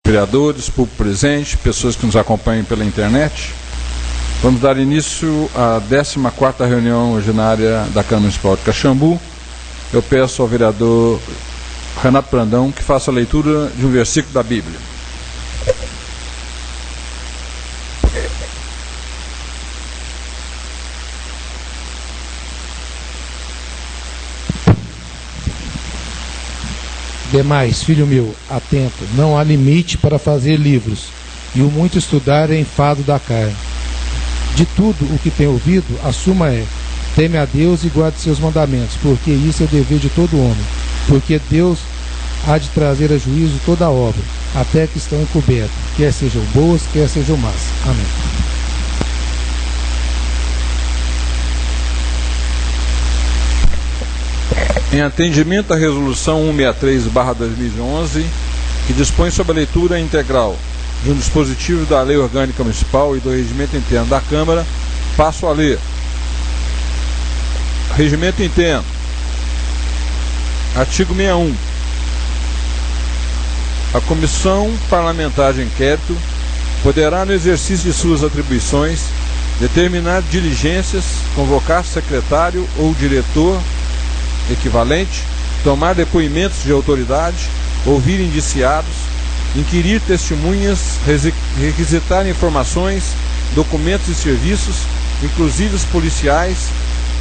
vereadores, público presente, pessoas que nos acompanham pela internet. Vamos dar início à 14ª reunião ordinária da Câmara Municipal de Caxambu. Eu peço ao vereador Renato Brandão que faça a leitura de um versículo da Bíblia. Demais, filho meu, atento, não há limite para fazer livros, e o muito estudar é enfado da carne. De tudo o que tem ouvido, a suma é: teme a Deus e guarde seus mandamentos, porque isso é o dever de todo homem. Porque Deus há de trazer a juízo toda a obra, até que estão encobertas, quer sejam boas, quer sejam más. Amém. Em atendimento à Resolução 163/2011, que dispõe sobre a leitura integral de um dispositivo da Lei Orgânica Municipal e do Regimento Interno da Câmara, passo a ler. Regimento Interno. Artigo 61. A Comissão Parlamentar de Inquérito poderá, no exercício de suas atribuições, determinar diligências, convocar secretário ou diretor equivalente, tomar depoimentos de autoridade, ouvir indiciados, inquirir testemunhas, requisitar informações, documentos e serviços, inclusive os policiais,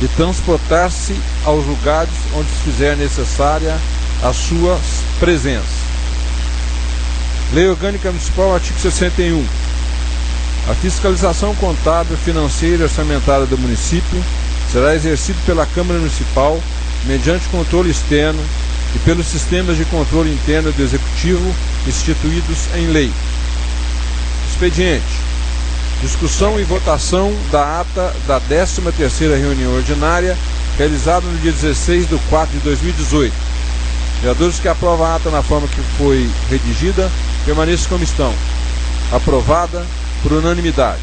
e transportar-se aos lugares onde se fizer necessária a sua presença. Lei Orgânica Municipal, artigo 61. A fiscalização contábil, financeira e orçamentária do município será exercida pela Câmara Municipal mediante controle externo e pelos sistemas de controle interno do Executivo instituídos em lei. Expediente. Discussão e votação da ata da 13ª reunião ordinária, realizada no dia 16/4/2018. Vereadores que aprovam a ata na forma que foi redigida, permaneçam como estão. Aprovada por unanimidade.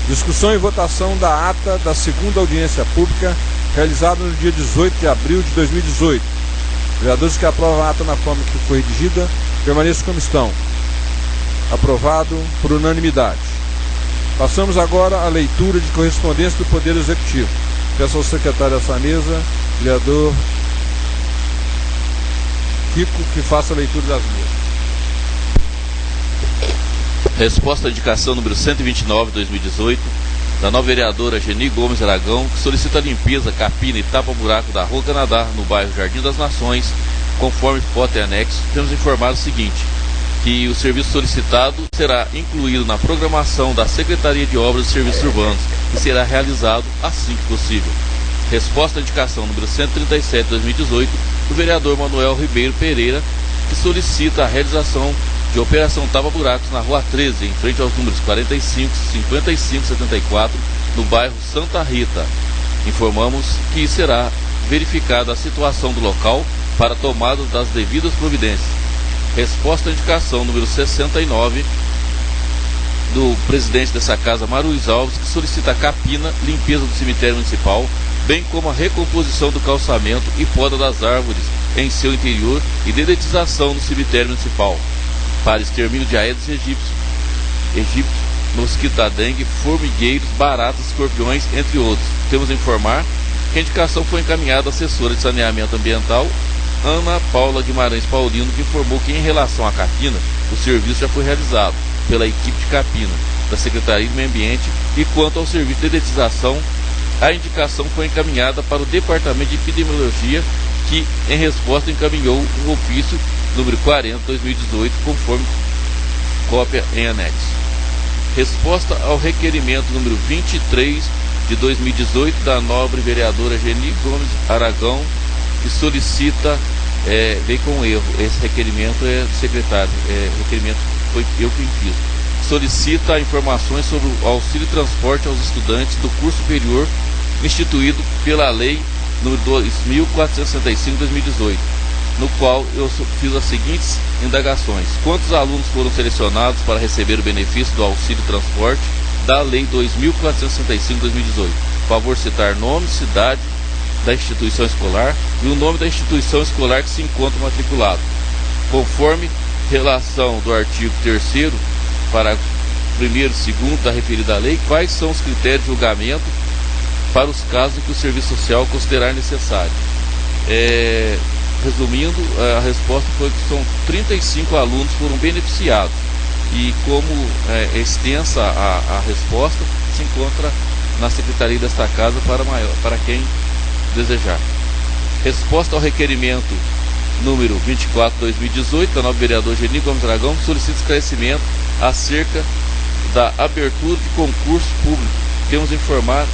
Discussão e votação da ata da 2ª audiência pública, realizada no dia 18 de abril de 2018. Vereadores que aprovam a ata na forma que foi redigida, permaneçam como estão. Aprovado por unanimidade. Passamos agora à leitura de correspondência do Poder Executivo. Peço ao secretário dessa mesa, vereador Kiko, que faça a leitura das mesas. Resposta à indicação número 129/2018, da nova vereadora Geni Gomes Aragão, que solicita a limpeza, capina e tapa-buraco da Rua Canadá, no bairro Jardim das Nações, conforme foto e anexo. Temos informado o seguinte, que o serviço solicitado será incluído na programação da Secretaria de Obras e Serviços Urbanos e será realizado assim que possível. Resposta à indicação número 137/2018, do vereador Manuel Ribeiro Pereira, que solicita a realização de operação tapa-buracos na Rua 13, em frente aos números 45, 55 e 74, no bairro Santa Rita. Informamos que será verificada a situação do local para tomada das devidas providências. Resposta à indicação número 69, do presidente dessa casa, Maruiz Alves, que solicita a capina, limpeza do cemitério municipal, bem como a recomposição do calçamento e poda das árvores em seu interior e dedetização do cemitério municipal, para extermínio de aedes egípcios, mosquito da dengue, formigueiros, baratas, escorpiões, entre outros. Temos a informar que a indicação foi encaminhada à assessora de saneamento ambiental, Ana Paula Guimarães Paulino, que informou que, em relação à capina, o serviço já foi realizado pela equipe de capina da Secretaria do Meio Ambiente, e quanto ao serviço de dedetização, a indicação foi encaminhada para o Departamento de Epidemiologia, que, em resposta, encaminhou um ofício número 40/2018, conforme cópia em anexo. Resposta ao requerimento número 23 de 2018 da nobre vereadora Geni Gomes Aragão, que solicita, veio com erro, esse requerimento é do secretário, requerimento foi eu que fiz. Solicita informações sobre o auxílio transporte aos estudantes do curso superior instituído pela lei número 2465/2018, no qual eu fiz as seguintes indagações: quantos alunos foram selecionados para receber o benefício do auxílio transporte da lei 2465/2018? Favor citar nome, cidade da instituição escolar e o nome da instituição escolar que se encontra matriculado, conforme relação do artigo 3º, parágrafo 1º e 2º da referida lei, quais são os critérios de julgamento para os casos em que o serviço social considerar necessário. Resumindo, a resposta foi que são 35 alunos foram beneficiados, e como é extensa a resposta, se encontra na secretaria desta casa para quem desejar. Resposta ao requerimento número 24/2018 da nova vereadora Geni Gomes Aragão, que solicita esclarecimento acerca da abertura de concurso público. Temos a informar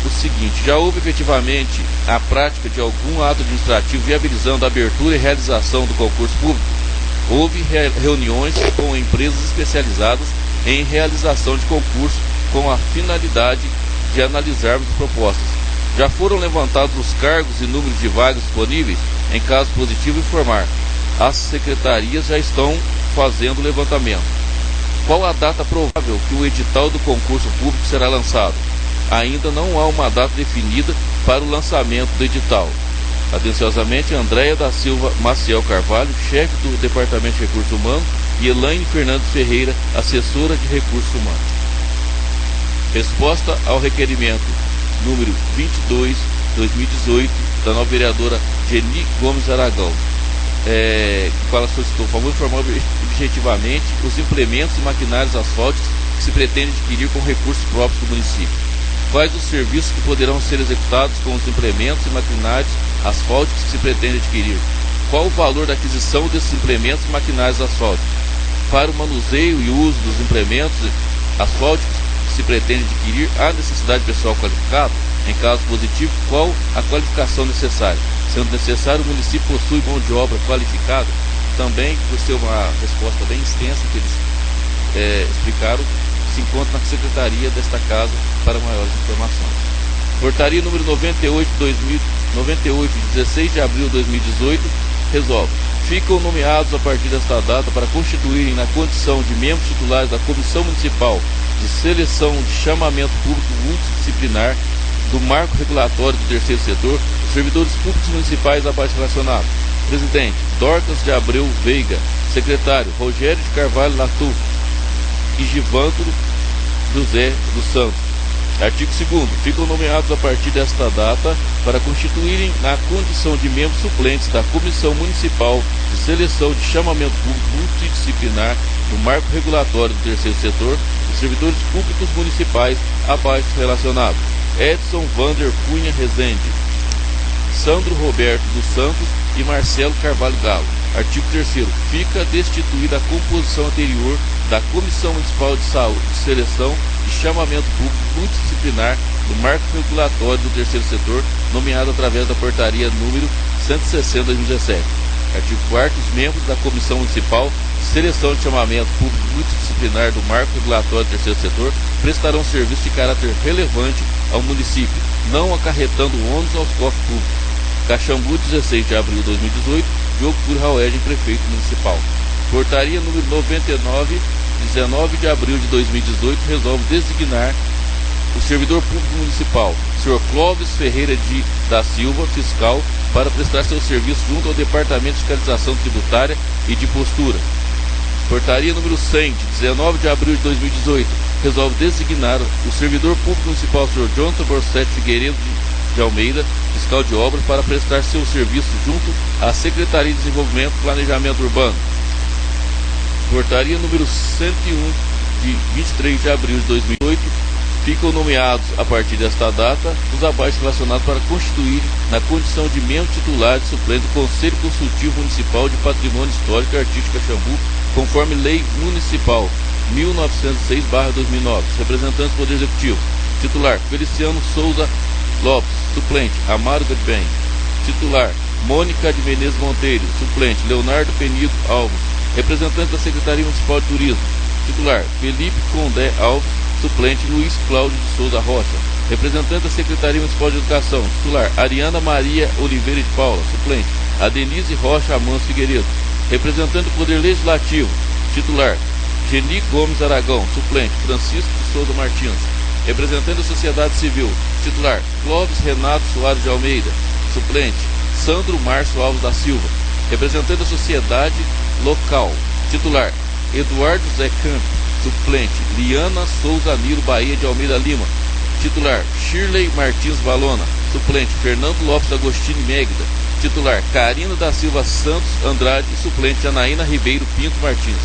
o seguinte: já houve efetivamente a prática de algum ato administrativo viabilizando a abertura e realização do concurso público? Houve reuniões com empresas especializadas em realização de concurso com a finalidade de analisarmos as propostas. Já foram levantados os cargos e números de vagas disponíveis? Em caso positivo, informar. As secretarias já estão fazendo o levantamento. Qual a data provável que o edital do concurso público será lançado? Ainda não há uma data definida para o lançamento do edital. Atenciosamente, Andréia da Silva Maciel Carvalho, chefe do Departamento de Recursos Humanos, e Elaine Fernandes Ferreira, assessora de Recursos Humanos. Resposta ao requerimento número 22/2018 da nova vereadora Geni Gomes Aragão, que solicitou, por favor, informar objetivamente os implementos e maquinários asfálticos que se pretende adquirir com recursos próprios do município. Quais os serviços que poderão ser executados com os implementos e maquinários asfálticos que se pretende adquirir? Qual o valor da aquisição desses implementos e maquinários asfálticos? Para o manuseio e uso dos implementos asfálticos que se pretende adquirir, há necessidade de pessoal qualificado? Em caso positivo, qual a qualificação necessária? Sendo necessário, o município possui mão de obra qualificada? Também, por ser uma resposta bem extensa que eles explicaram, se encontra na secretaria desta casa para maiores informações. Portaria número 98 de 16 de abril de 2018 resolve: ficam nomeados a partir desta data para constituírem na condição de membros titulares da Comissão Municipal de Seleção de Chamamento Público Multidisciplinar do Marco Regulatório do Terceiro Setor os servidores públicos municipais abaixo relacionados. Presidente: Dorcas de Abreu Veiga. Secretário: Rogério de Carvalho Latuf e Givântoro José dos Santos. Artigo 2º. Ficam nomeados a partir desta data para constituírem na condição de membros suplentes da Comissão Municipal de Seleção de Chamamento Público Multidisciplinar do Marco Regulatório do Terceiro Setor os servidores públicos municipais abaixo relacionados: Edson Vander Cunha Rezende, Sandro Roberto dos Santos e Marcelo Carvalho Galo. Artigo 3º. Fica destituída a composição anterior da Comissão Municipal de Saúde, de Seleção e Chamamento Público Multidisciplinar do Marco Regulatório do Terceiro Setor, nomeado através da portaria número 160/2017. Artigo 4º. Os membros da Comissão Municipal de Seleção de Chamamento Público Multidisciplinar do Marco Regulatório do Terceiro Setor prestarão serviço de caráter relevante ao município, não acarretando ônus aos cofres públicos. Caxambu, 16 de abril de 2018, Diogo Cury Hauedin, prefeito municipal. Portaria número 99, 19 de abril de 2018, resolve designar o servidor público municipal, Sr. Clóvis Ferreira da Silva, fiscal, para prestar seu serviço junto ao Departamento de Fiscalização Tributária e de Postura. Portaria número 100, de 19 de abril de 2018, resolve designar o servidor público municipal, Sr. Jonathan Borsetti Figueiredo de Almeida, fiscal de obras, para prestar seu serviço junto à Secretaria de Desenvolvimento e Planejamento Urbano. Portaria número 101, de 23 de abril de 2008, ficam nomeados a partir desta data os abaixo relacionados para constituir na condição de membro titular e suplente do Conselho Consultivo Municipal de Patrimônio Histórico e Artístico Caxambu, conforme Lei Municipal 1906/2009. Representantes do Poder Executivo: titular, Feliciano Souza Lopes; suplente, Amaro Bem; titular, Mônica de Menezes Monteiro; suplente, Leonardo Penido Alves; representante da Secretaria Municipal de Turismo: titular, Felipe Condé Alves; suplente, Luiz Cláudio de Souza Rocha; representante da Secretaria Municipal de Educação: titular, Ariana Maria Oliveira de Paula; suplente, Adenise Rocha Amans Figueiredo; representante do Poder Legislativo: titular, Geni Gomes Aragão; suplente, Francisco de Souza Martins; representante da Sociedade Civil: titular, Clóvis Renato Soares de Almeida; suplente, Sandro Márcio Alves da Silva; representante da Sociedade Local: Titular: Eduardo Zé Camp. Suplente: Liana Souza Niro Bahia de Almeida Lima. Titular: Shirley Martins Valona. Suplente: Fernando Lopes Agostini Megda. Titular: Karina da Silva Santos Andrade. Suplente: Anaína Ribeiro Pinto Martins.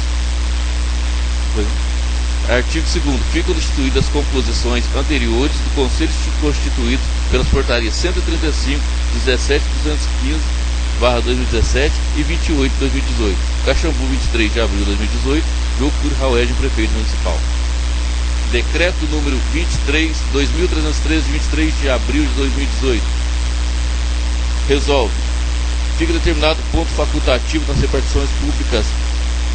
Artigo 2º. Ficam destituídas as composições anteriores do Conselho constituído pelas portarias 135, 17.215/2017 e 28/2018. Caxambu, 23 de abril de 2018. Jogo Curi Haued, prefeito municipal. Decreto número 23.313, de 23 de abril de 2018. Resolve: fica determinado ponto facultativo nas repartições públicas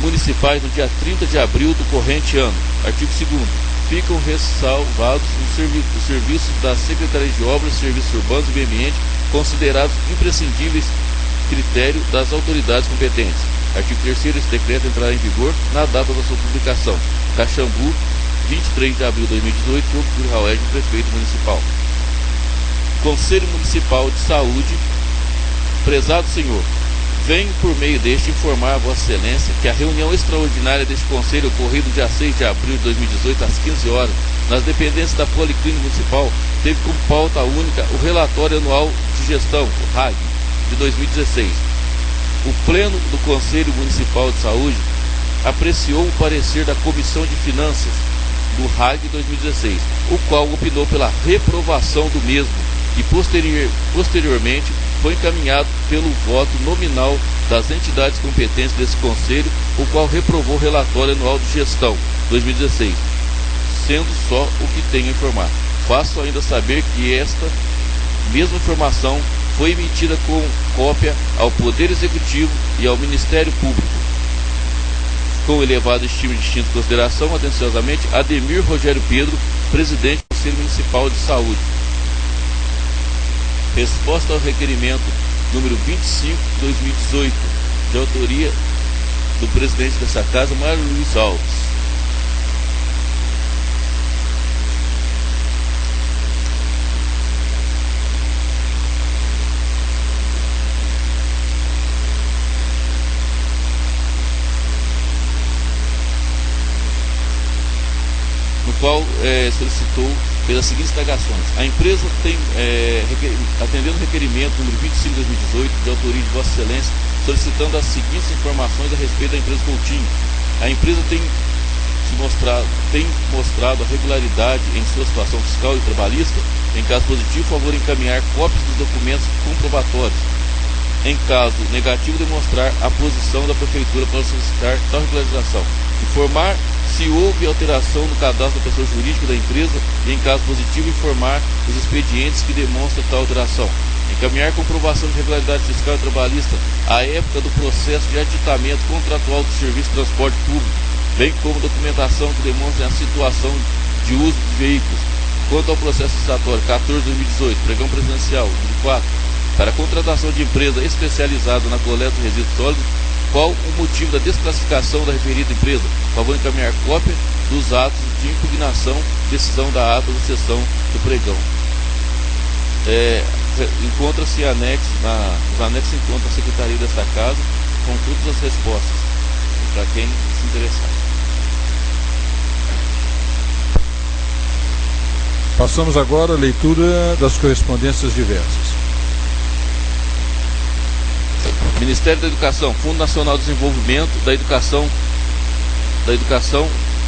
municipais no dia 30 de abril do corrente ano. Artigo 2º. Ficam ressalvados os serviços da Secretaria de Obras, Serviços Urbanos e Meio Ambiente, considerados imprescindíveis critério das autoridades competentes. Artigo 3º. Esse decreto entrará em vigor na data da sua publicação. Caxambu, 23 de abril de 2018, Jogo Curi Haued, prefeito municipal. Conselho Municipal de Saúde. Prezado senhor, venho por meio deste informar a Vossa Excelência que a reunião extraordinária deste Conselho, ocorrido dia 6 de abril de 2018, às 15 horas, nas dependências da Policlínica Municipal, teve como pauta única o Relatório Anual de Gestão, o RAG, de 2016. O Pleno do Conselho Municipal de Saúde apreciou o parecer da Comissão de Finanças do RAG 2016, o qual opinou pela reprovação do mesmo e posteriormente foi encaminhado pelo voto nominal das entidades competentes desse Conselho, o qual reprovou o Relatório Anual de Gestão 2016, sendo só o que tenho a informar. Faço ainda saber que esta mesma informação foi emitida com cópia ao Poder Executivo e ao Ministério Público. Com elevado estima e distinta consideração, atenciosamente, Ademir Rogério Pedro, presidente do Conselho Municipal de Saúde. Resposta ao requerimento número 25 de 2018, de autoria do presidente dessa casa, Mário Luiz Alves. Qual solicitou pelas seguintes indagações. A empresa tem, atendendo o requerimento número 25 de 2018, de autoria de Vossa Excelência, solicitando as seguintes informações a respeito da empresa Coutinho. A empresa tem mostrado a regularidade em sua situação fiscal e trabalhista. Em caso positivo, favor encaminhar cópias dos documentos comprobatórios. Em caso negativo, demonstrar a posição da Prefeitura para solicitar tal regularização. Informar se houve alteração no cadastro da pessoa jurídica da empresa e, em caso positivo, informar os expedientes que demonstram tal alteração. Encaminhar comprovação de regularidade fiscal e trabalhista à época do processo de aditamento contratual do serviço de transporte público, bem como documentação que demonstre a situação de uso de veículos. Quanto ao processo licitatório 14/2018, pregão presidencial 24, para a contratação de empresa especializada na coleta de resíduos sólidos, qual o motivo da desclassificação da referida empresa? Favor encaminhar cópia dos atos de impugnação, decisão da ata da sessão do pregão. Encontra-se anexo, os anexos encontram a secretaria desta casa com todas as respostas, para quem se interessar. Passamos agora à leitura das correspondências diversas. Ministério da Educação, Fundo Nacional de Desenvolvimento da Educação,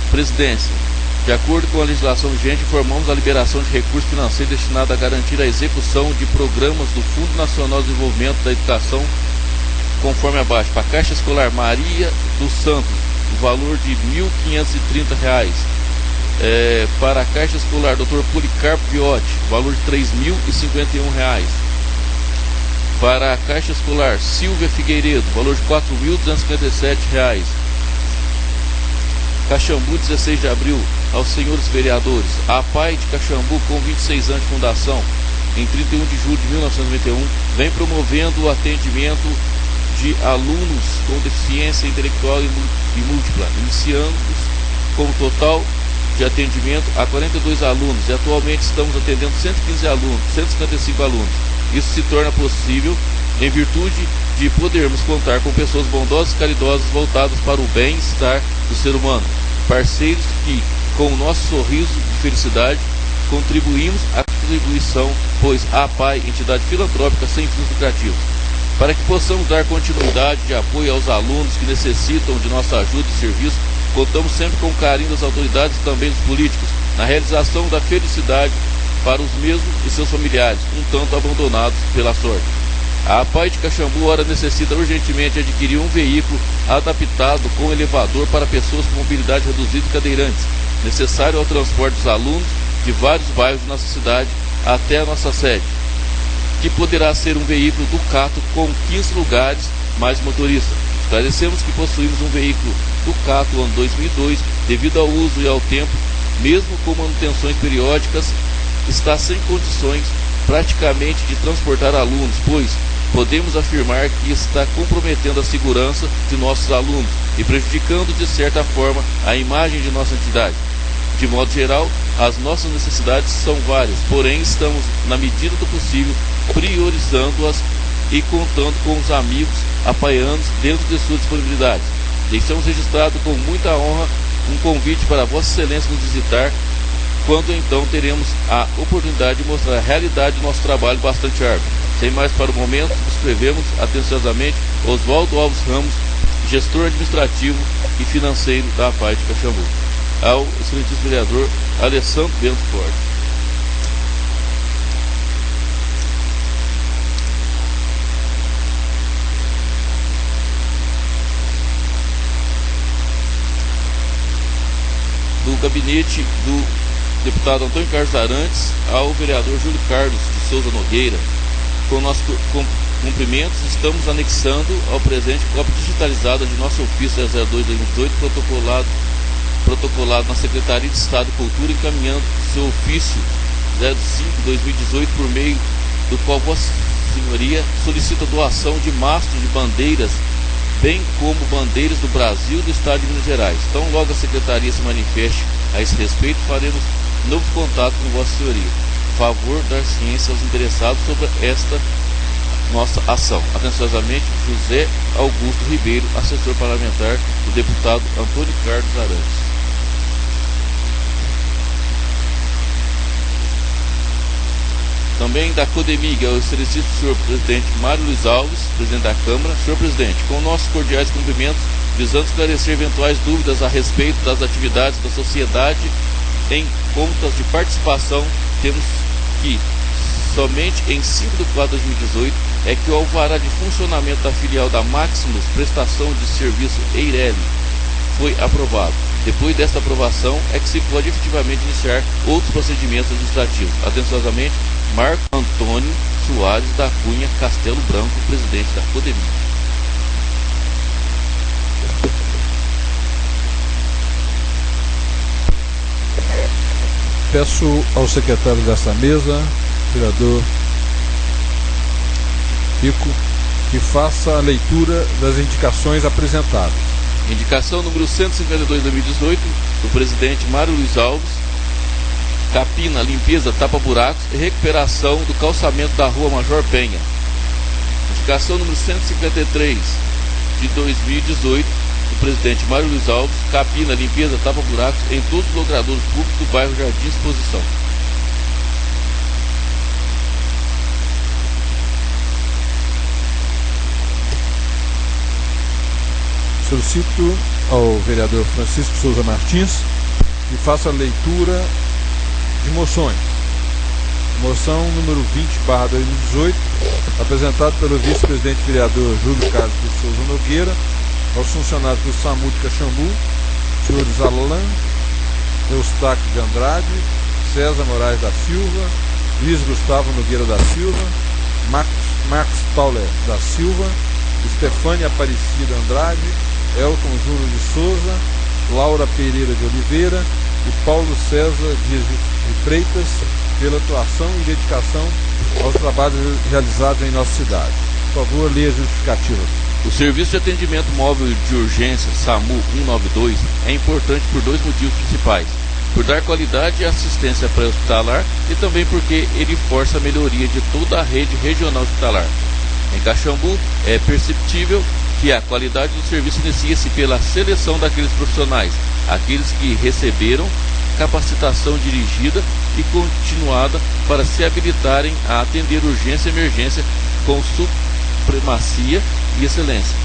Presidência. De acordo com a legislação vigente, informamos a liberação de recursos financeiros destinados a garantir a execução de programas do Fundo Nacional de Desenvolvimento da Educação, conforme abaixo. Para a Caixa Escolar Maria dos Santos, o valor de R$ 1.530. Para a Caixa Escolar Dr. Policarpo Viotti, valor de R$ 3.051. Para a Caixa Escolar Silvia Figueiredo, valor de R$ 4.257. Caxambu, 16 de abril, aos senhores vereadores. A APAI de Caxambu, com 26 anos de fundação, em 31 de julho de 1991, vem promovendo o atendimento de alunos com deficiência intelectual e múltipla, iniciando com um total de atendimento a 42 alunos, e atualmente estamos atendendo 155 alunos. Isso se torna possível em virtude de podermos contar com pessoas bondosas e caridosas voltadas para o bem-estar do ser humano, parceiros que, com o nosso sorriso de felicidade, contribuímos à contribuição, pois a APAE, entidade filantrópica sem fins lucrativos. Para que possamos dar continuidade de apoio aos alunos que necessitam de nossa ajuda e serviço, contamos sempre com o carinho das autoridades e também dos políticos, na realização da felicidade para os mesmos e seus familiares, um tanto abandonados pela sorte. A APAE de Caxambu ora necessita urgentemente adquirir um veículo adaptado com elevador para pessoas com mobilidade reduzida e cadeirantes, necessário ao transporte dos alunos de vários bairros de nossa cidade até a nossa sede, que poderá ser um veículo Ducato com 15 lugares mais motorista. Esclarecemos que possuímos um veículo Ducato ano 2002, devido ao uso e ao tempo, mesmo com manutenções periódicas, está sem condições praticamente de transportar alunos, pois podemos afirmar que está comprometendo a segurança de nossos alunos e prejudicando de certa forma a imagem de nossa entidade. De modo geral, as nossas necessidades são várias, porém estamos, na medida do possível, priorizando-as e contando com os amigos apaianos dentro de suas disponibilidades. Deixamos registrado com muita honra um convite para Vossa Excelência nos visitar, quando então teremos a oportunidade de mostrar a realidade do nosso trabalho bastante árduo. Sem mais para o momento, escrevemos atenciosamente Oswaldo Alves Ramos, gestor administrativo e financeiro da APAE de Caxambu. Ao excelentíssimo vereador Alessandro Bento Forte. Do gabinete do deputado Antônio Carlos Arantes ao vereador Júlio Carlos de Souza Nogueira, com nossos cumprimentos, estamos anexando ao presente cópia digitalizada de nosso ofício 02/2018, protocolado na Secretaria de Estado de Cultura, encaminhando seu ofício 05/2018, por meio do qual Vossa Senhoria solicita doação de mastros de bandeiras, bem como bandeiras do Brasil e do Estado de Minas Gerais. Então, logo a Secretaria se manifeste a esse respeito, faremos novo contato com Vossa Senhoria. Favor dar ciência aos interessados sobre esta nossa ação. Atenciosamente, José Augusto Ribeiro, assessor parlamentar do deputado Antônio Carlos Arantes. Também da CODEMIG, ao excelentíssimo senhor presidente Mário Luiz Alves, presidente da Câmara. Senhor presidente, com nossos cordiais cumprimentos, visando esclarecer eventuais dúvidas a respeito das atividades da sociedade em contas de participação, temos que, somente em 5/4/2018, é que o alvará de funcionamento da filial da Maximus Prestação de Serviço Eireli foi aprovado. Depois desta aprovação, é que se pode efetivamente iniciar outros procedimentos administrativos. Atenciosamente, Marco Antônio Soares da Cunha Castelo Branco, presidente da CODEMIG. Peço ao secretário desta mesa, vereador Rico, que faça a leitura das indicações apresentadas. Indicação número 152/2018, do presidente Mário Luiz Alves: capina, limpeza, tapa-buracos e recuperação do calçamento da rua Major Penha. Indicação número 153 de 2018, do presidente Mário Luiz Alves: capina, limpeza, tapa-buracos em todos os logradouros públicos do bairro Jardim Exposição. Solicito ao vereador Francisco Souza Martins que faça a leitura de moções. Moção número 20/2018, apresentado pelo vice-presidente vereador Júlio Carlos de Souza Nogueira, aos funcionários do SAMU de Caxambu, senhores Alain Eustáquio de Andrade, César Moraes da Silva, Luiz Gustavo Nogueira da Silva, Max Pauler da Silva, Estefânia Aparecida Andrade, Elton Júnior de Souza, Laura Pereira de Oliveira e Paulo César de Freitas, pela atuação e dedicação aos trabalhos realizados em nossa cidade. Por favor, leia as justificativas. O Serviço de Atendimento Móvel de Urgência, SAMU 192, é importante por dois motivos principais: por dar qualidade e assistência pré-hospitalar e também porque ele força a melhoria de toda a rede regional hospitalar. Em Caxambu, é perceptível que a qualidade do serviço inicia-se pela seleção daqueles profissionais, aqueles que receberam capacitação dirigida e continuada para se habilitarem a atender urgência e emergência com supremacia e excelência.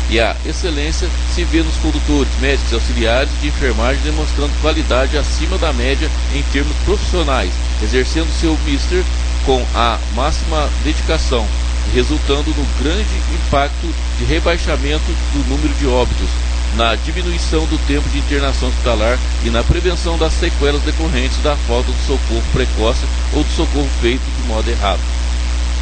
E a excelência se vê nos condutores, médicos e auxiliares de enfermagem demonstrando qualidade acima da média em termos profissionais, exercendo seu mister com a máxima dedicação, resultando no grande impacto de rebaixamento do número de óbitos, na diminuição do tempo de internação hospitalar e na prevenção das sequelas decorrentes da falta de socorro precoce ou do socorro feito de modo errado.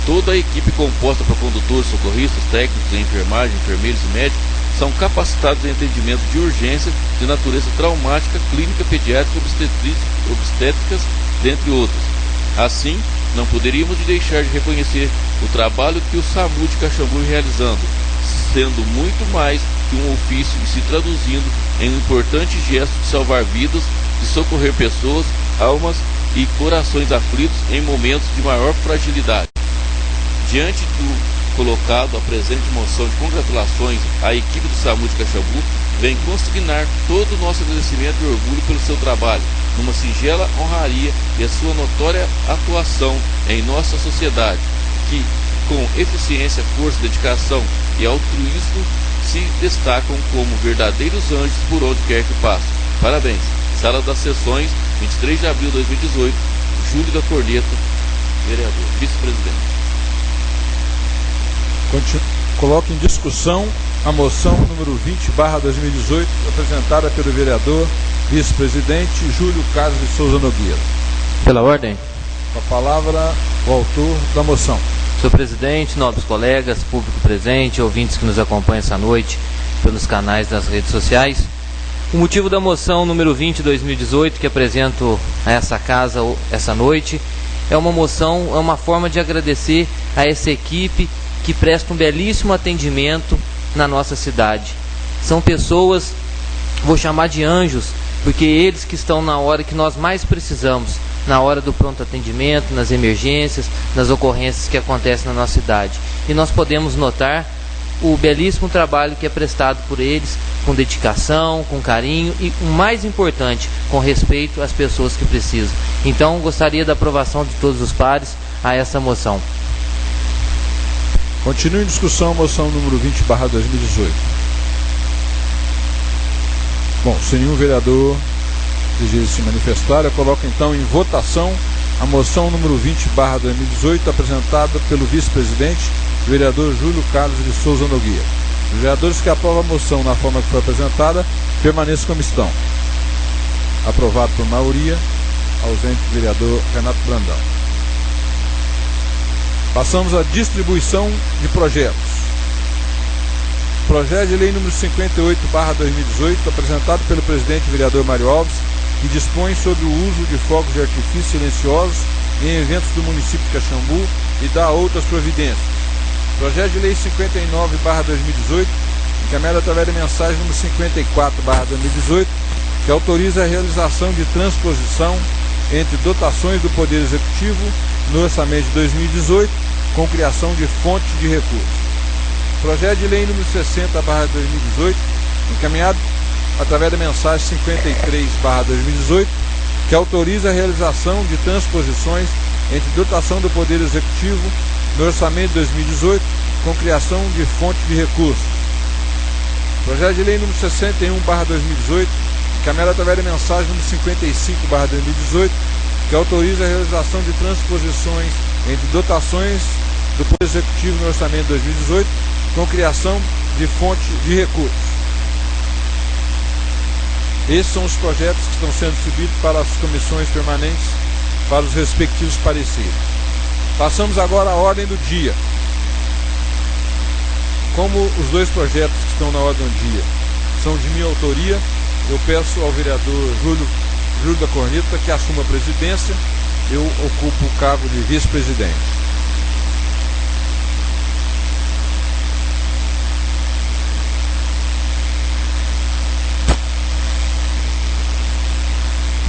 Toda a equipe composta por condutores, socorristas, técnicos em enfermagem, enfermeiros e médicos são capacitados em atendimento de urgência de natureza traumática, clínica, pediátrica, obstétricas, dentre outros. Assim, não poderíamos deixar de reconhecer o trabalho que o SAMU de Caxambu vem realizando, sendo muito mais que um ofício e se traduzindo em um importante gesto de salvar vidas, de socorrer pessoas, almas e corações aflitos em momentos de maior fragilidade. Diante do colocado, a presente moção de congratulações à equipe do SAMU de Caxambu vem consignar todo o nosso agradecimento e orgulho pelo seu trabalho, numa singela honraria e a sua notória atuação em nossa sociedade, que com eficiência, força, dedicação e altruísmo se destacam como verdadeiros anjos por onde quer que passem. Parabéns. Sala das Sessões, 23 de abril de 2018, Júlio da Corneta, vereador, vice-presidente. Coloco em discussão a moção número 20/2018, apresentada pelo vereador, vice-presidente Júlio Carlos de Souza Nogueira. Pela ordem. Com a palavra, o autor da moção. Senhor presidente, nobres colegas, público presente, ouvintes que nos acompanham essa noite pelos canais das redes sociais. O motivo da moção número 20/2018, que apresento a essa casa essa noite, é uma moção, é uma forma de agradecer a essa equipe que presta um belíssimo atendimento na nossa cidade. São pessoas, vou chamar de anjos, porque eles que estão na hora que nós mais precisamos, na hora do pronto atendimento, nas emergências, nas ocorrências que acontecem na nossa cidade. E nós podemos notar o belíssimo trabalho que é prestado por eles, com dedicação, com carinho e, o mais importante, com respeito às pessoas que precisam. Então, gostaria da aprovação de todos os pares a essa moção. Continua em discussão a moção número 20/2018. Bom, se nenhum vereador deseja se manifestar, eu coloco então em votação a moção número 20/2018, apresentada pelo vice-presidente, vereador Júlio Carlos de Souza Nogueira. Os vereadores que aprovam a moção na forma que foi apresentada, permaneçam como estão. Aprovado por maioria, ausente o vereador Renato Brandão. Passamos à distribuição de projetos. Projeto de lei número 58/2018, apresentado pelo presidente vereador Mário Alves, que dispõe sobre o uso de fogos de artifício silenciosos em eventos do município de Caxambu e dá outras providências. Projeto de lei 59/2018, encaminhado através da mensagem número 54/2018, que autoriza a realização de transposição entre dotações do Poder Executivo no orçamento de 2018, com criação de fonte de recursos. Projeto de lei número 60/2018, encaminhado através da mensagem 53/2018, que autoriza a realização de transposições entre dotação do Poder Executivo no orçamento de 2018, com criação de fonte de recursos. Projeto de lei número 61/2018, encaminhado através da mensagem número 55/2018, que autoriza a realização de transposições entre dotações do Poder Executivo no orçamento de 2018, com criação de fonte de recursos. Esses são os projetos que estão sendo subidos para as comissões permanentes, para os respectivos pareceres. Passamos agora à ordem do dia. Como os dois projetos que estão na ordem do dia são de minha autoria, eu peço ao vereador Júlio da Corneta que assuma a presidência. Eu ocupo o cargo de vice-presidente.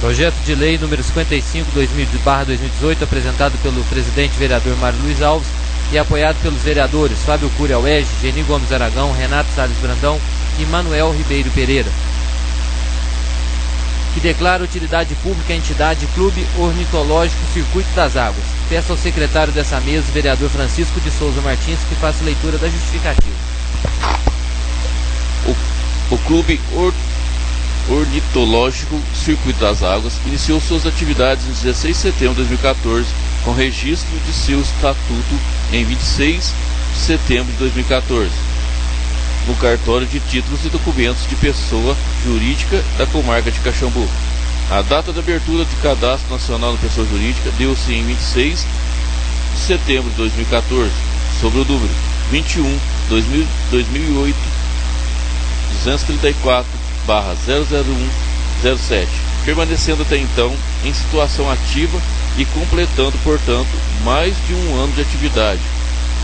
Projeto de lei número 55/2018, apresentado pelo presidente vereador Mário Luiz Alves, e apoiado pelos vereadores Fábio Cury Alege, Geni Gomes Aragão, Renato Salles Brandão e Manuel Ribeiro Pereira. Que declara utilidade pública à entidade Clube Ornitológico Circuito das Águas. Peço ao secretário dessa mesa, vereador Francisco de Souza Martins, que faça leitura da justificativa. O Clube Ornitológico Circuito das Águas iniciou suas atividades em 16 de setembro de 2014, com registro de seu estatuto em 26 de setembro de 2014, no cartório de títulos e documentos de pessoa jurídica da comarca de Caxambu. A data de abertura de cadastro nacional de pessoa jurídica deu-se em 26 de setembro de 2014, sobre o número 21-2008-234/00107, permanecendo até então em situação ativa e completando, portanto, mais de um ano de atividade.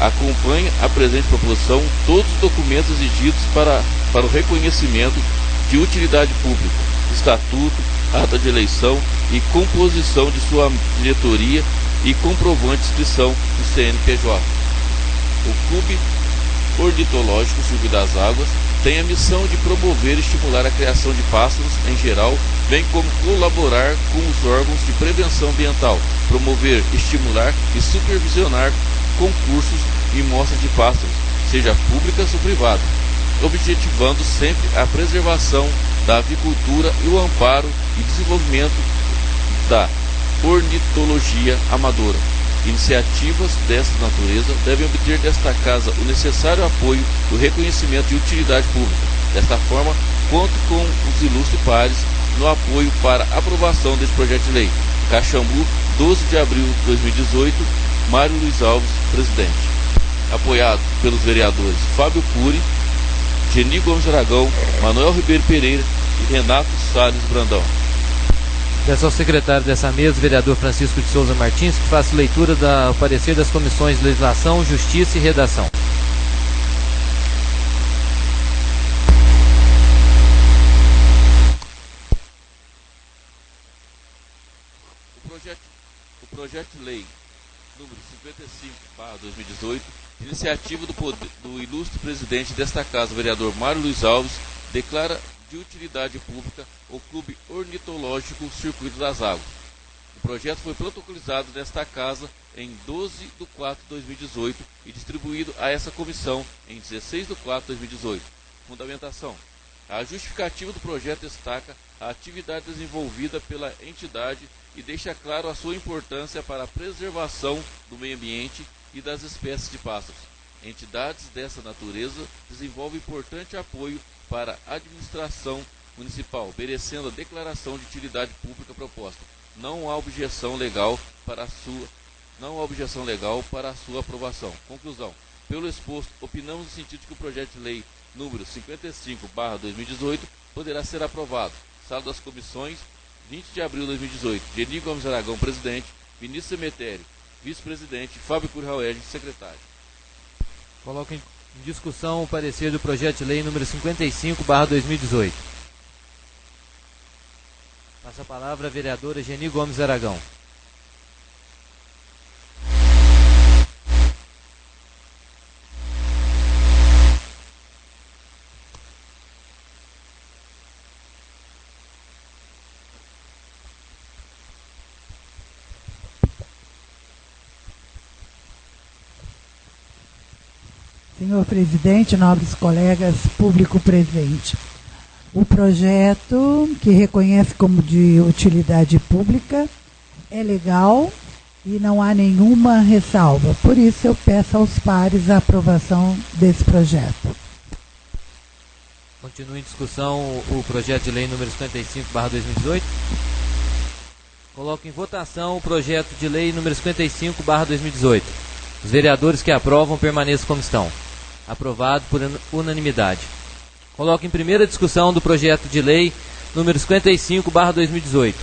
Acompanha a presente proposição todos os documentos exigidos para o reconhecimento de utilidade pública, estatuto, ata de eleição e composição de sua diretoria e comprovante de inscrição no CNPJ. O Clube Ornitológico Circuito das Águas tem a missão de promover e estimular a criação de pássaros em geral, bem como colaborar com os órgãos de prevenção ambiental, promover, estimular e supervisionar concursos e mostras de pássaros, seja públicas ou privadas, objetivando sempre a preservação da avicultura e o amparo e desenvolvimento da ornitologia amadora. Iniciativas desta natureza devem obter desta Casa o necessário apoio do reconhecimento de utilidade pública. Desta forma, conto com os ilustres pares no apoio para aprovação deste projeto de lei. Caxambu, 12 de abril de 2018, Mário Luiz Alves, presidente. Apoiado pelos vereadores Fábio Cury, Geni Gomes Aragão, Manuel Ribeiro Pereira e Renato Salles Brandão. Peço ao secretário dessa mesa, vereador Francisco de Souza Martins, que faça leitura do parecer das comissões de Legislação, Justiça e Redação. O projeto de lei número 55/2018, iniciativa do ilustre presidente desta Casa, vereador Mário Luiz Alves, declara de utilidade pública o Clube Ornitológico Circuito das Águas. O projeto foi protocolizado nesta Casa em 12 de 4 de 2018 e distribuído a essa comissão em 16 de 4 de 2018. Fundamentação. A justificativa do projeto destaca a atividade desenvolvida pela entidade e deixa claro a sua importância para a preservação do meio ambiente e das espécies de pássaros. Entidades dessa natureza desenvolvem importante apoio para a administração municipal, merecendo a declaração de utilidade pública proposta. Não há objeção legal para a sua aprovação. Conclusão. Pelo exposto, opinamos no sentido de que o projeto de lei número 55/2018 poderá ser aprovado. Sala das Comissões, 20 de abril de 2018. Geni Gomes Aragão, presidente. Vinícius Cemitério, vice-presidente. Fábio Cury Alege, secretário. Coloco em discussão o parecer do projeto de lei número 55/2018. Passa a palavra a vereadora Geni Gomes Aragão. Senhor presidente, nobres colegas, público presente. O projeto, que reconhece como de utilidade pública, é legal e não há nenhuma ressalva. Por isso, eu peço aos pares a aprovação desse projeto. Continua em discussão o projeto de lei número 55/2018. Coloco em votação o projeto de lei número 55/2018. Os vereadores que aprovam permaneçam como estão. Aprovado por unanimidade. Coloco em primeira discussão do projeto de lei número 55/2018.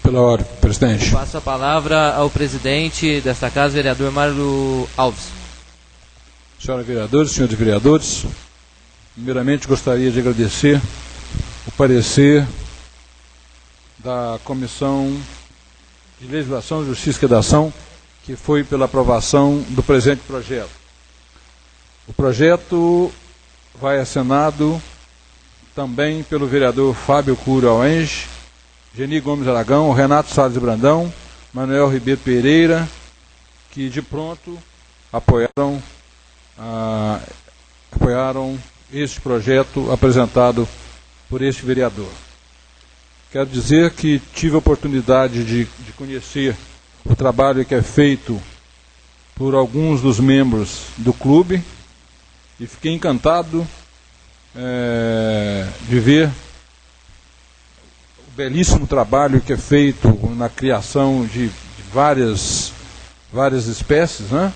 Pela ordem, presidente. Passo a palavra ao presidente desta casa, vereador Mário Alves. Senhoras vereadoras, senhores vereadores, primeiramente gostaria de agradecer o parecer da Comissão de Legislação, Justiça e Redação, que foi pela aprovação do presente projeto. O projeto vai assinado também pelo vereador Fábio Cury Alenge, Geni Gomes Aragão, Renato Salles Brandão, Manuel Ribeiro Pereira, que de pronto apoiaram este projeto apresentado por este vereador. Quero dizer que tive a oportunidade de conhecer o trabalho que é feito por alguns dos membros do clube e fiquei encantado de ver o belíssimo trabalho que é feito na criação de várias espécies, né?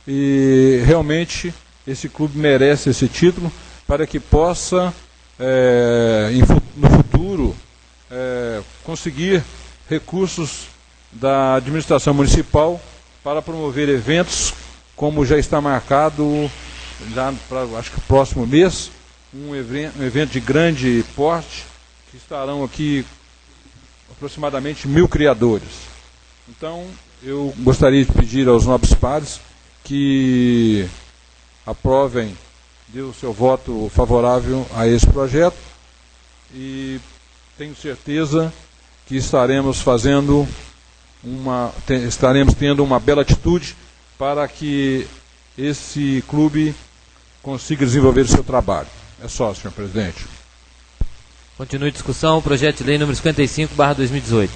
E realmente esse clube merece esse título para que possa, no futuro, conseguir recursos da administração municipal para promover eventos, como já está marcado, já para, acho que próximo mês, um evento de grande porte, que estarão aqui aproximadamente 1000 criadores. Então, eu gostaria de pedir aos nobres pares que aprovem, dê o seu voto favorável a esse projeto, e tenho certeza que estaremos tendo uma bela atitude para que esse clube consiga desenvolver o seu trabalho. É só, senhor presidente. Continue a discussão, projeto de lei número 55/2018.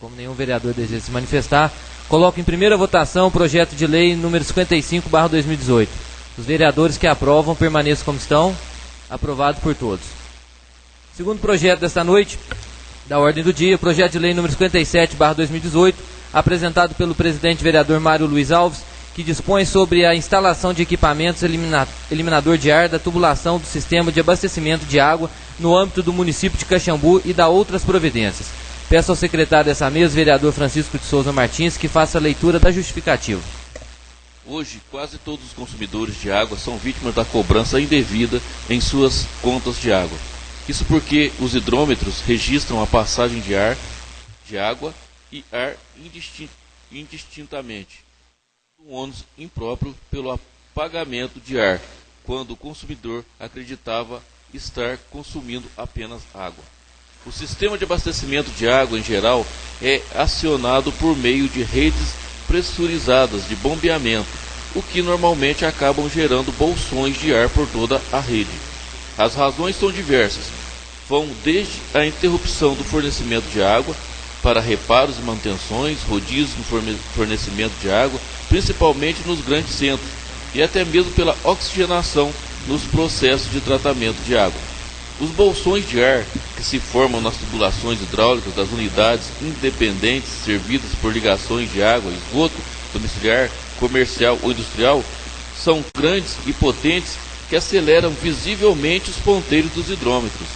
Como nenhum vereador deseja se manifestar, coloco em primeira votação o projeto de lei número 55/2018. Os vereadores que aprovam permaneçam como estão. Aprovado por todos. Segundo projeto desta noite, da ordem do dia, projeto de lei número 57/2018, apresentado pelo presidente vereador Mário Luiz Alves, que dispõe sobre a instalação de equipamentos eliminador de ar da tubulação do sistema de abastecimento de água no âmbito do município de Caxambu e da outras providências. Peço ao secretário dessa mesa, vereador Francisco de Souza Martins, que faça a leitura da justificativa. Hoje, quase todos os consumidores de água são vítimas da cobrança indevida em suas contas de água. Isso porque os hidrômetros registram a passagem de água e ar indistintamente. Um ônus impróprio pelo apagamento de ar, quando o consumidor acreditava estar consumindo apenas água. O sistema de abastecimento de água, em geral, é acionado por meio de redes pressurizadas de bombeamento, o que normalmente acabam gerando bolsões de ar por toda a rede. As razões são diversas. Vão desde a interrupção do fornecimento de água para reparos e manutenções, rodízios no fornecimento de água, principalmente nos grandes centros, e até mesmo pela oxigenação nos processos de tratamento de água. Os bolsões de ar que se formam nas tubulações hidráulicas das unidades independentes servidas por ligações de água, esgoto, domiciliar, comercial ou industrial, são grandes e potentes que aceleram visivelmente os ponteiros dos hidrômetros.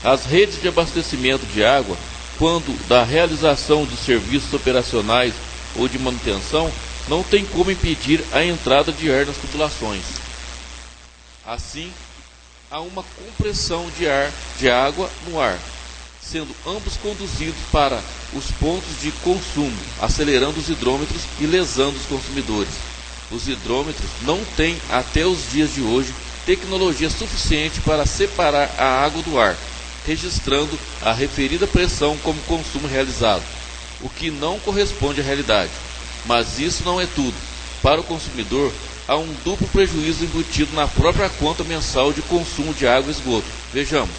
As redes de abastecimento de água, quando da realização de serviços operacionais ou de manutenção, não tem como impedir a entrada de ar nas tubulações. Assim, há uma compressão de água no ar, sendo ambos conduzidos para os pontos de consumo, acelerando os hidrômetros e lesando os consumidores. Os hidrômetros não têm, até os dias de hoje, tecnologia suficiente para separar a água do ar, registrando a referida pressão como consumo realizado, o que não corresponde à realidade. Mas isso não é tudo. Para o consumidor, há um duplo prejuízo embutido na própria conta mensal de consumo de água e esgoto. Vejamos,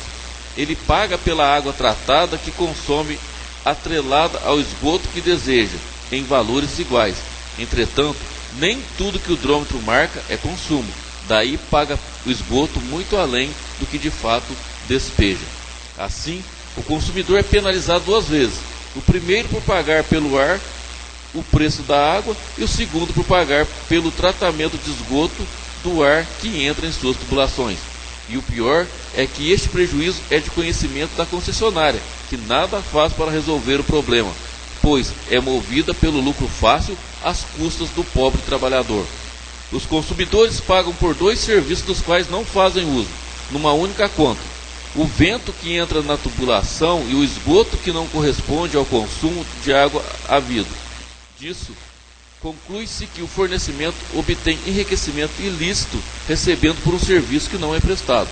ele paga pela água tratada que consome atrelada ao esgoto que deseja, em valores iguais. Entretanto, nem tudo que o hidrômetro marca é consumo. Daí paga o esgoto muito além do que de fato despeja. Assim, o consumidor é penalizado duas vezes. O primeiro por pagar pelo ar o preço da água e o segundo por pagar pelo tratamento de esgoto do ar que entra em suas tubulações. E o pior é que este prejuízo é de conhecimento da concessionária, que nada faz para resolver o problema, pois é movida pelo lucro fácil às custas do pobre trabalhador. Os consumidores pagam por dois serviços dos quais não fazem uso, numa única conta: o vento que entra na tubulação e o esgoto que não corresponde ao consumo de água havido. Disso, conclui-se que o fornecimento obtém enriquecimento ilícito recebendo por um serviço que não é prestado.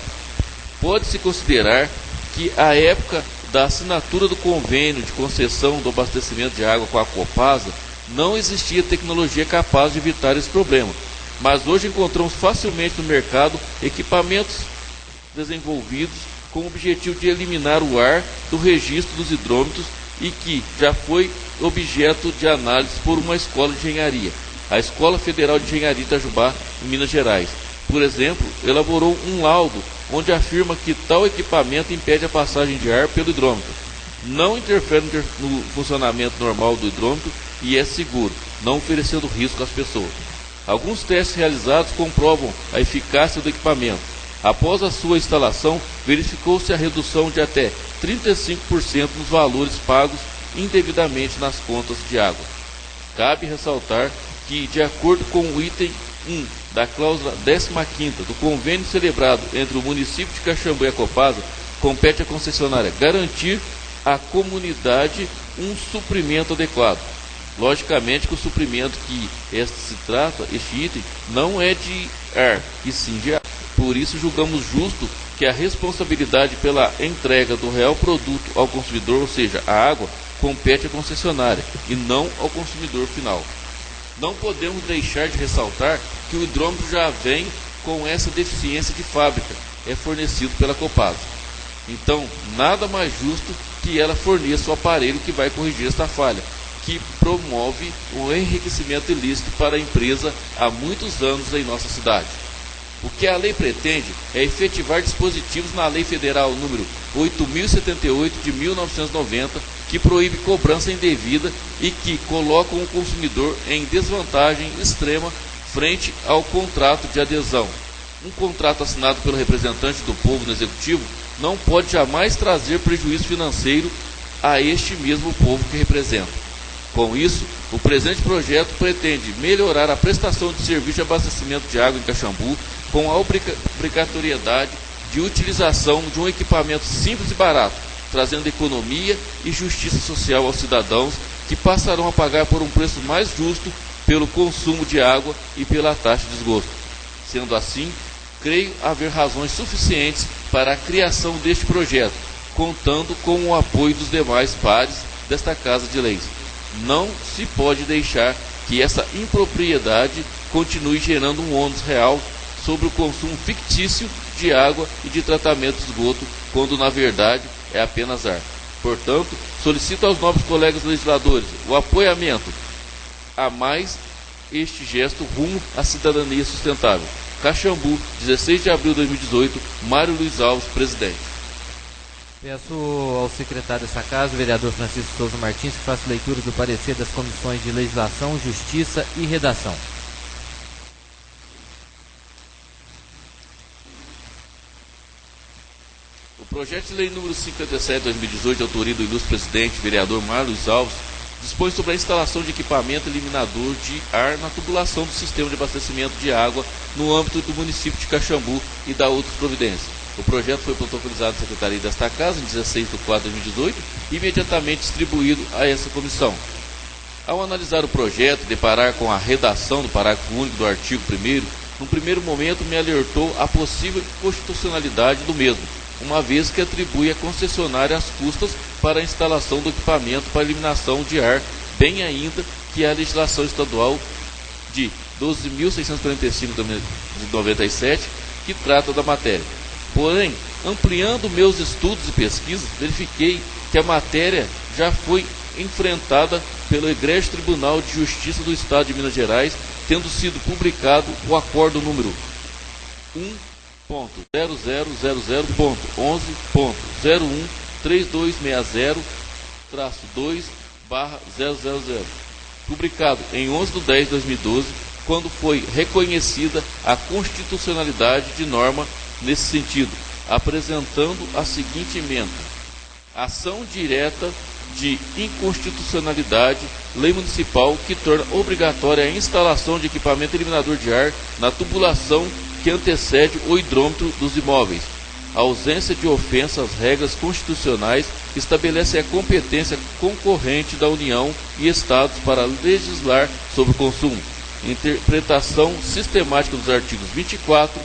Pode-se considerar que à época da assinatura do convênio de concessão do abastecimento de água com a Copasa, não existia tecnologia capaz de evitar esse problema, mas hoje encontramos facilmente no mercado equipamentos desenvolvidos com o objetivo de eliminar o ar do registro dos hidrômetros e que já foi objeto de análise por uma escola de engenharia, a Escola Federal de Engenharia de Itajubá, em Minas Gerais. Por exemplo, elaborou um laudo onde afirma que tal equipamento impede a passagem de ar pelo hidrômetro, não interfere no funcionamento normal do hidrômetro e é seguro, não oferecendo risco às pessoas. Alguns testes realizados comprovam a eficácia do equipamento. Após a sua instalação, verificou-se a redução de até 35% nos valores pagos indevidamente nas contas de água. Cabe ressaltar que, de acordo com o item 1 da cláusula 15ª do convênio celebrado entre o município de Caxambu e a Copasa, compete à concessionária garantir à comunidade um suprimento adequado. Logicamente que o suprimento que se trata, este item, não é de ar, e sim de água. Por isso julgamos justo que a responsabilidade pela entrega do real produto ao consumidor, ou seja, a água, compete à concessionária e não ao consumidor final. Não podemos deixar de ressaltar que o hidrômetro já vem com essa deficiência de fábrica, é fornecido pela Copasa. Então, nada mais justo que ela forneça o aparelho que vai corrigir esta falha, que promove o enriquecimento ilícito para a empresa há muitos anos em nossa cidade. O que a lei pretende é efetivar dispositivos na Lei Federal número 8.078 de 1990, que proíbe cobrança indevida e que colocam o consumidor em desvantagem extrema frente ao contrato de adesão. Um contrato assinado pelo representante do povo no Executivo não pode jamais trazer prejuízo financeiro a este mesmo povo que representa. Com isso, o presente projeto pretende melhorar a prestação de serviço de abastecimento de água em Caxambu com a obrigatoriedade de utilização de um equipamento simples e barato, trazendo economia e justiça social aos cidadãos que passarão a pagar por um preço mais justo pelo consumo de água e pela taxa de esgoto. Sendo assim, creio haver razões suficientes para a criação deste projeto, contando com o apoio dos demais pares desta Casa de Leis. Não se pode deixar que essa impropriedade continue gerando um ônus real sobre o consumo fictício de água e de tratamento de esgoto, quando na verdade é apenas ar. Portanto, solicito aos nobres colegas legisladores o apoiamento a mais este gesto rumo à cidadania sustentável. Caxambu, 16 de abril de 2018, Mário Luiz Alves, presidente. Peço ao secretário dessa casa, o vereador Francisco Souza Martins, que faça leitura do parecer das comissões de Legislação, Justiça e Redação. O projeto de lei número 57 de 2018, de autoria do ilustre presidente, vereador Mário Luiz Alves, dispõe sobre a instalação de equipamento eliminador de ar na tubulação do sistema de abastecimento de água no âmbito do município de Caxambu e da outras providências. O projeto foi protocolizado na Secretaria desta Casa em 16 de 4 de 2018 e imediatamente distribuído a essa comissão. Ao analisar o projeto e deparar com a redação do parágrafo único do artigo 1º, num primeiro momento me alertou a possível inconstitucionalidade do mesmo, uma vez que atribui à concessionária as custas para a instalação do equipamento para eliminação de ar, bem ainda que a legislação estadual de 12.645 de 97, que trata da matéria. Porém, ampliando meus estudos e pesquisas, verifiquei que a matéria já foi enfrentada pelo Egrégio Tribunal de Justiça do Estado de Minas Gerais, tendo sido publicado o acordo número 1.0000.11.013260-2/000, publicado em 11 de 10 de 2012, quando foi reconhecida a constitucionalidade de norma nesse sentido, apresentando a seguinte emenda: ação direta de inconstitucionalidade, lei municipal que torna obrigatória a instalação de equipamento eliminador de ar na tubulação que antecede o hidrômetro dos imóveis. A ausência de ofensa às regras constitucionais estabelece a competência concorrente da União e Estados para legislar sobre o consumo. Interpretação sistemática dos artigos 24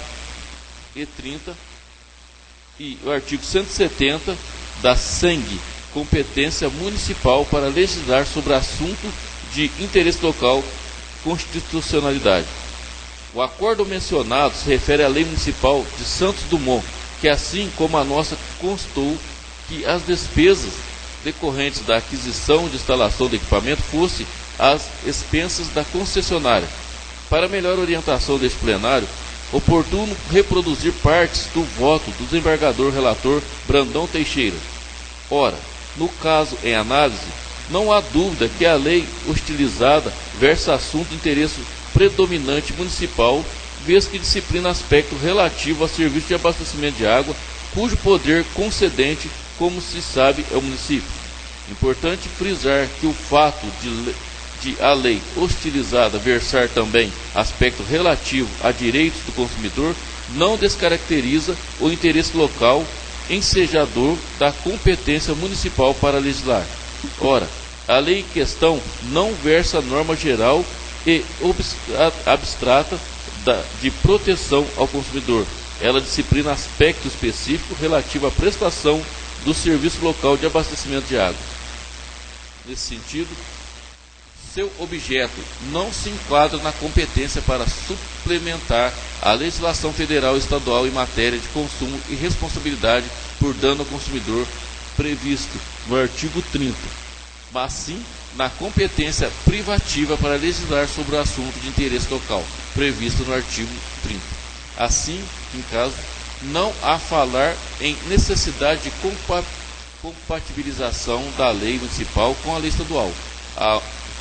e 30 e o artigo 170 da SENG, competência municipal para legislar sobre assunto de interesse local, constitucionalidade. O acordo mencionado se refere à Lei Municipal de Santos Dumont, que assim como a nossa constou que as despesas decorrentes da aquisição de instalação do equipamento fossem às expensas da concessionária. Para melhor orientação deste plenário, oportuno reproduzir partes do voto do desembargador relator Brandão Teixeira. Ora, no caso em análise, não há dúvida que a lei hostilizada versa assunto de interesse predominante municipal, vez que disciplina aspecto relativo ao serviço de abastecimento de água, cujo poder concedente, como se sabe, é o município. Importante frisar que o fato de a lei hostilizada versar também aspecto relativo a direitos do consumidor não descaracteriza o interesse local ensejador da competência municipal para legislar. Ora, a lei em questão não versa norma geral e abstrata de proteção ao consumidor. Ela disciplina aspecto específico relativo à prestação do serviço local de abastecimento de água. Nesse sentido, seu objeto não se enquadra na competência para suplementar a legislação federal e estadual em matéria de consumo e responsabilidade por dano ao consumidor previsto no artigo 30, mas sim na competência privativa para legislar sobre o assunto de interesse local, previsto no artigo 30. Assim, em caso, não há falar em necessidade de compatibilização da lei municipal com a lei estadual.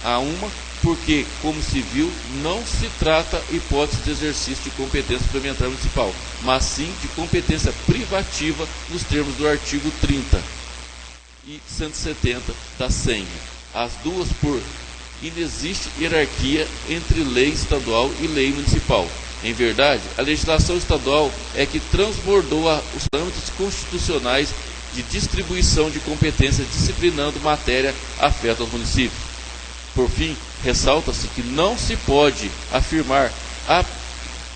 Há uma, porque, como se viu, não se trata hipótese de exercício de competência suplementar municipal, mas sim de competência privativa nos termos do artigo 30 e 170 da SENG. As duas por inexiste hierarquia entre lei estadual e lei municipal. Em verdade, a legislação estadual é que transbordou os parâmetros constitucionais de distribuição de competências disciplinando matéria afeta aos municípios. Por fim, ressalta-se que não se pode afirmar a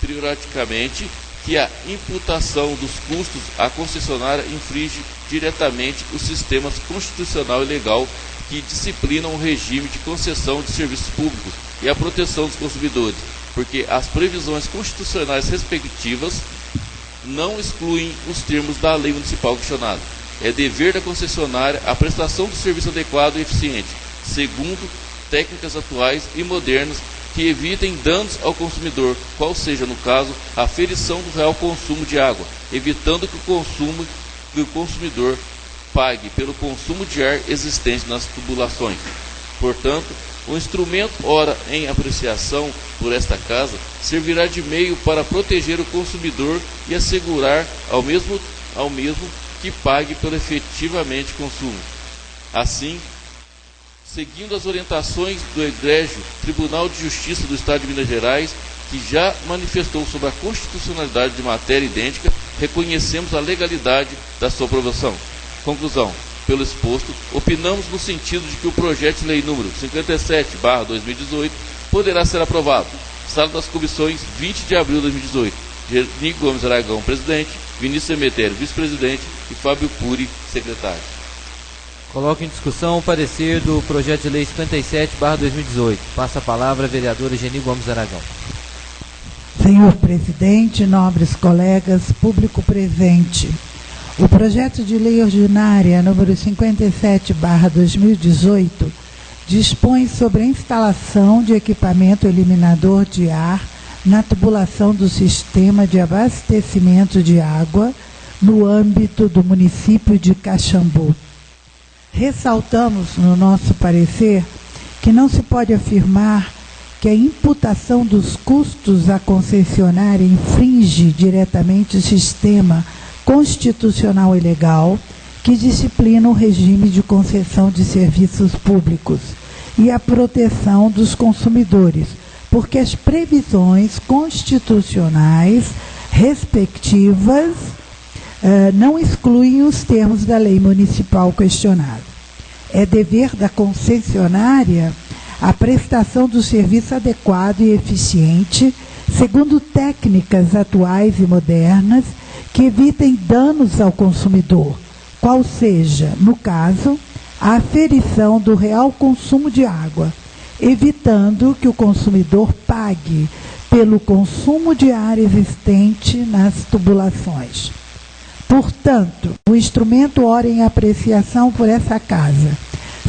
prioraticamente que a imputação dos custos à concessionária infringe diretamente os sistemas constitucional e legal que disciplinam o regime de concessão de serviços públicos e a proteção dos consumidores, porque as previsões constitucionais respectivas não excluem os termos da lei municipal questionada. É dever da concessionária a prestação do serviço adequado e eficiente, segundo técnicas atuais e modernas que evitem danos ao consumidor, qual seja, no caso, a aferição do real consumo de água, evitando que o consumidor pague pelo consumo de ar existente nas tubulações. Portanto, o instrumento ora em apreciação por esta casa servirá de meio para proteger o consumidor e assegurar ao mesmo que pague pelo efetivamente consumo. Assim, seguindo as orientações do egrégio Tribunal de Justiça do Estado de Minas Gerais, que já manifestou sobre a constitucionalidade de matéria idêntica, reconhecemos a legalidade da sua aprovação. Conclusão. Pelo exposto, opinamos no sentido de que o projeto de lei número 57/2018 poderá ser aprovado. Sala das Comissões, 20 de abril de 2018. Geni Gomes Aragão, presidente, Vinícius Emetério, vice-presidente e Fábio Puri, secretário. Coloco em discussão o parecer do projeto de lei 57/2018. Passa a palavra a vereadora Geni Gomes Aragão. Senhor presidente, nobres colegas, público presente. O projeto de lei ordinária número 57/2018 dispõe sobre a instalação de equipamento eliminador de ar na tubulação do sistema de abastecimento de água no âmbito do município de Caxambu. Ressaltamos no nosso parecer que não se pode afirmar que a imputação dos custos à concessionária infringe diretamente o sistema constitucional e legal que disciplina o regime de concessão de serviços públicos e a proteção dos consumidores, porque as previsões constitucionais respectivas não excluem os termos da lei municipal questionada. É dever da concessionária a prestação do serviço adequado e eficiente, segundo técnicas atuais e modernas que evitem danos ao consumidor, qual seja, no caso, a aferição do real consumo de água, evitando que o consumidor pague pelo consumo de área existente nas tubulações. Portanto, o instrumento ora em apreciação por essa casa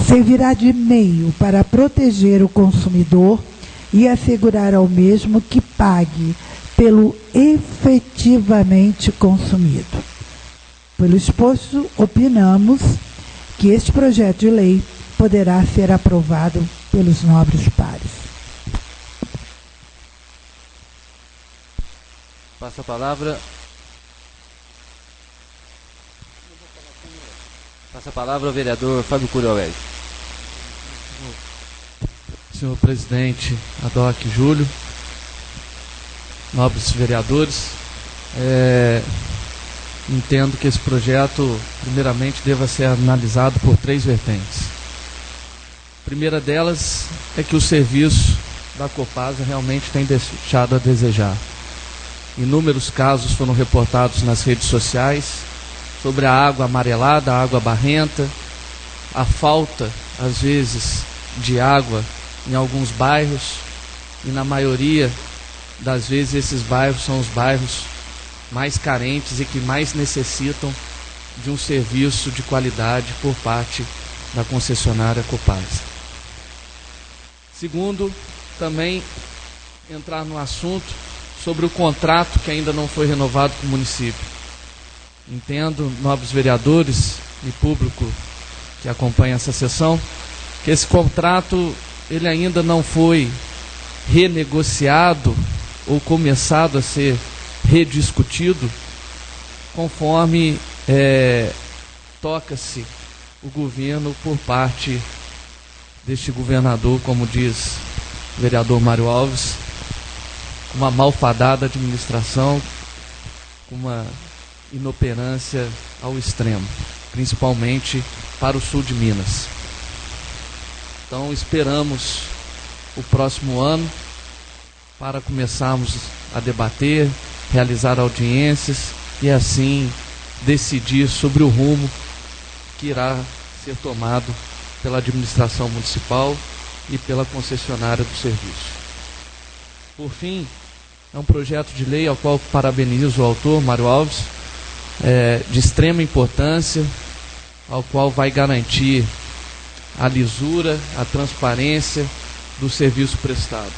servirá de meio para proteger o consumidor e assegurar ao mesmo que pague pelo efetivamente consumido. Pelo exposto, opinamos que este projeto de lei poderá ser aprovado pelos nobres pares. Passa a palavra. Passa a palavra ao vereador Fábio Cury Alves. Senhor presidente Adoc Júlio, nobres vereadores, entendo que esse projeto, primeiramente, deva ser analisado por 3 vertentes. A primeira delas é que o serviço da Copasa realmente tem deixado a desejar. Inúmeros casos foram reportados nas redes sociais sobre a água amarelada, a água barrenta, a falta, às vezes, de água em alguns bairros, e na maioria das vezes esses bairros são os bairros mais carentes e que mais necessitam de um serviço de qualidade por parte da concessionária Copasa. Segundo, também entrar no assunto sobre o contrato que ainda não foi renovado com o município. Entendo, nobres vereadores e público que acompanha essa sessão, que esse contrato ele ainda não foi renegociado ou começado a ser rediscutido, conforme toca-se o governo por parte deste governador, como diz o vereador Mário Alves, uma malfadada administração, uma inoperância ao extremo, principalmente para o sul de Minas. Então esperamos o próximo ano para começarmos a debater, realizar audiências e assim decidir sobre o rumo que irá ser tomado pela administração municipal e pela concessionária do serviço. Por fim, é um projeto de lei ao qual parabenizo o autor, Mário Alves, de extrema importância, ao qual vai garantir a lisura, a transparência do serviço prestado.